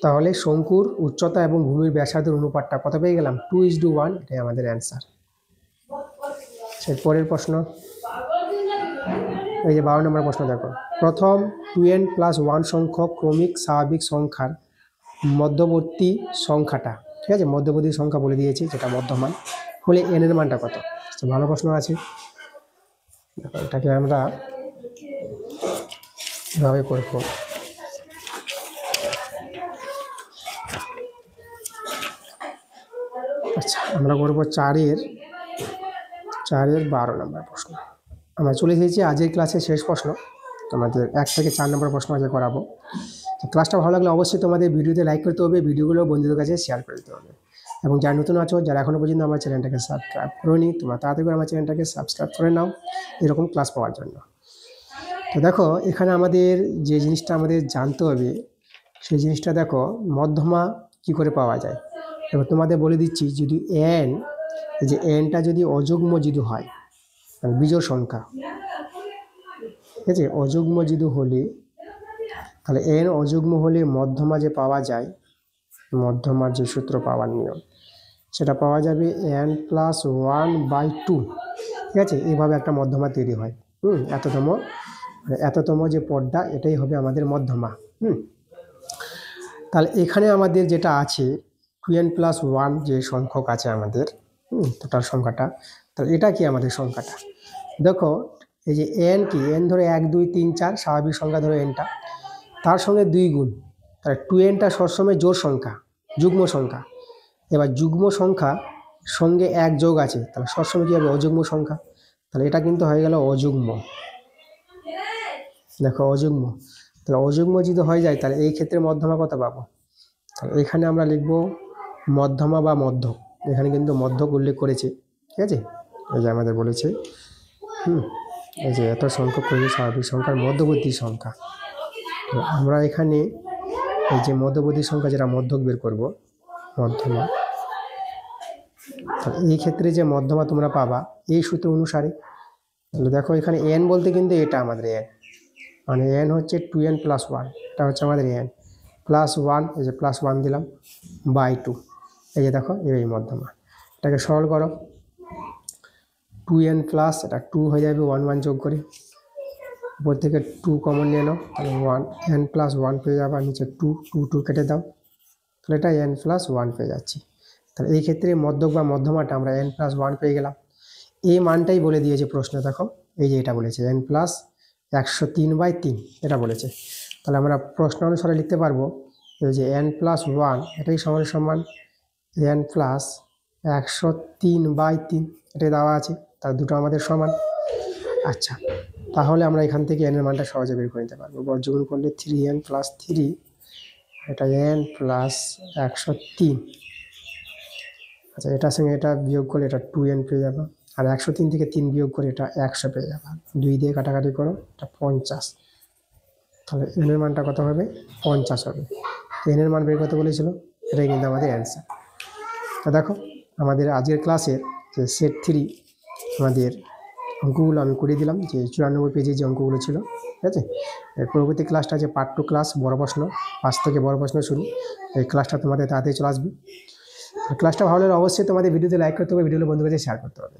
তাহলে শঙ্কুর উচ্চতা এবং ভূমির ব্যাসার্ধের অনুপাতটা কত পেয়ে গেলাম, 2:1, এটাই আমাদের অ্যান্সার। পরের প্রশ্ন, এই যে 12 নম্বর প্রশ্ন দেখো, প্রথম 2n+1 সংখ্যক ক্রমিক স্বাভাবিক সংখ্যার মধ্যবর্তী সংখ্যাটা, ঠিক আছে, মধ্যবর্তী সংখ্যা বলে দিয়েছি যেটা মধ্যমান হলে n এর মানটা কত। ভালো প্রশ্ন আছে, দেখো এটাকে আমরা এভাবে করব। আচ্ছা, আমরা করবো 4-12 নম্বর প্রশ্ন। আমরা চলে এসেছি আজকের ক্লাসের শেষ প্রশ্ন, তোমাদের 1 থেকে 4 নম্বর প্রশ্ন আজকে করাবো। তো ক্লাসটা ভালো লাগলে অবশ্যই তোমাদের ভিডিওতে লাইক করতে হবে, ভিডিওগুলো বন্ধুদের কাছে শেয়ার করে দিতে হবে, এবং যারা নতুন আছো, যারা এখনও পর্যন্ত আমার চ্যানেলটাকে সাবস্ক্রাইব করোনি, তোমরা তাড়াতাড়ি করে আমার চ্যানেলটাকে সাবস্ক্রাইব করে নাও এরকম ক্লাস পাওয়ার জন্য। তো দেখো এখানে আমাদের যে জিনিসটা আমাদের জানতে হবে, সেই জিনিসটা দেখো মধ্যমা কি করে পাওয়া যায়। এবার তোমাদের বলে দিচ্ছি, যদি n, এই যে nটা যদি অযুগ্ম যদি হয়, মানে বিজোড় সংখ্যা, ঠিক আছে, অযুগ্ম যদি হলে, তাহলে n অযুগ্ম হলে মধ্যমা যে পাওয়া যায়, মধ্যমার যে সূত্র পাওয়ার নিয়ম, সেটা পাওয়া যাবে n+1/2। ঠিক আছে, এইভাবে একটা মধ্যমা তৈরি হয়। এততম যে পদটা, এটাই হবে আমাদের মধ্যমা। তাহলে এখানে আমাদের যেটা আছে 2n+1 যে সংখ্যক আছে আমাদের টোটাল সংখ্যাটা, তাহলে এটা কি আমাদের সংখ্যাটা? দেখো এই যে n কি, n ধরো 1 2 3 4 স্বাভাবিক সংখ্যা ধরো nটা, তার সঙ্গে 2 গুণ, তাহলে 2nটা সবসময় জোড় সংখ্যা, যুগ্ম সংখ্যা। এবার যুগ্ম সংখ্যা সঙ্গে 1 যোগ আছে, তাহলে সবসময় কী হবে? অযুগ্ম সংখ্যা। তাহলে এটা কিন্তু হয়ে গেল অযুগ্ম। দেখো অযুগ্ম, তাহলে অযুগ্ম যদি হয়ে যায় তাহলে এই ক্ষেত্রে মধ্যমা কত পাবো? তাহলে এখানে আমরা লিখব মধ্যমা বা মধ্যক। এখানে কিন্তু মধ্যক উল্লেখ করেছে, ঠিক আছে? এই যে আমাদের বলেছে এই যে এত সংখ্যক করে স্বাভাবিক সংখ্যার মধ্যবর্তী সংখ্যা। তো আমরা এখানে এই যে মধ্যবর্তী সংখ্যা যেটা মধ্যক বের করব, মধ্যমা, তাহলে এই ক্ষেত্রে যে মধ্যমা তোমরা পাবা এই সূত্র অনুসারে। তাহলে দেখো এখানে n বলতে কিন্তু এটা আমাদের n, মানে n হচ্ছে 2n+1, এটা হচ্ছে আমাদের n +1, এই যে +1 দিলাম বাই 2, এই যে দেখো এই মধ্যমা। এটাকে সরল করো, 2n প্লাস এটা 2 হয়ে যাবে 1 1 যোগ করে, উপর থেকে 2 কমন নিয়ে নাও, তাহলে 1 n+1 পেয়ে যাবে, নিচে 2 2 2 কেটে দাও, তাহলে এটা n+1 পেয়ে যাচ্ছি। তাহলে এই ক্ষেত্রে মধ্যক বা মধ্যমাটা আমরা n+1 পেয়ে গেলাম। এই মানটাই বলে দিয়েছে প্রশ্ন, দেখো এই যে এটা বলেছে n+103/3 এটা বলেছে। তাহলে আমরা প্রশ্ন অনুসারে লিখতে পারবো এই যে n+1 এটাই সমান সমান n+103/3, এটাই দেওয়া আছে, তার দুটো আমাদের সমান। আচ্ছা, তাহলে আমরা এখান থেকে n এর মানটা সহজে বের করে নিতে পারবো। বর্গমূল করলে 3n+3, এটা n+103। আচ্ছা, এটার সঙ্গে এটা বিয়োগ করলে এটা 2n পেয়ে যাবে, আর 103 থেকে 3 বিয়োগ করে এটা 100 পেয়ে যাবে, 2 দিয়ে কাটাকাটি করো, এটা 50। তাহলে n এর মানটা কত হবে? 50 হবে। n এর মান বের করতে বলেছিল, এটাই কিন্তু আমাদের অ্যান্সার। তো দেখো আমাদের আজকের ক্লাসের যে সেট 3 আমাদের অঙ্কগুলো আমি করে দিলাম, যে 94 পেজে যে অঙ্কগুলো ছিল, ঠিক আছে? এর পরবর্তী ক্লাসটা যে পার্ট 2 ক্লাস, বড় প্রশ্ন, 5 থেকে বড় প্রশ্ন শুরু, এই ক্লাসটা তোমাদের তাড়াতাড়ি চলে আসবে। ক্লাসটা ভালো হলে অবশ্যই তোমাদের ভিডিওতে লাইক করতে হবে, ভিডিওগুলো বন্ধুদের কাছে শেয়ার করতে হবে।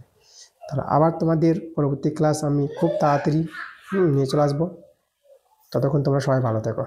তাহলে আবার তোমাদের পরবর্তী ক্লাস আমি খুব তাড়াতাড়ি নিয়ে চলে আসবো। ততক্ষণ তোমরা সবাই ভালো থেকো।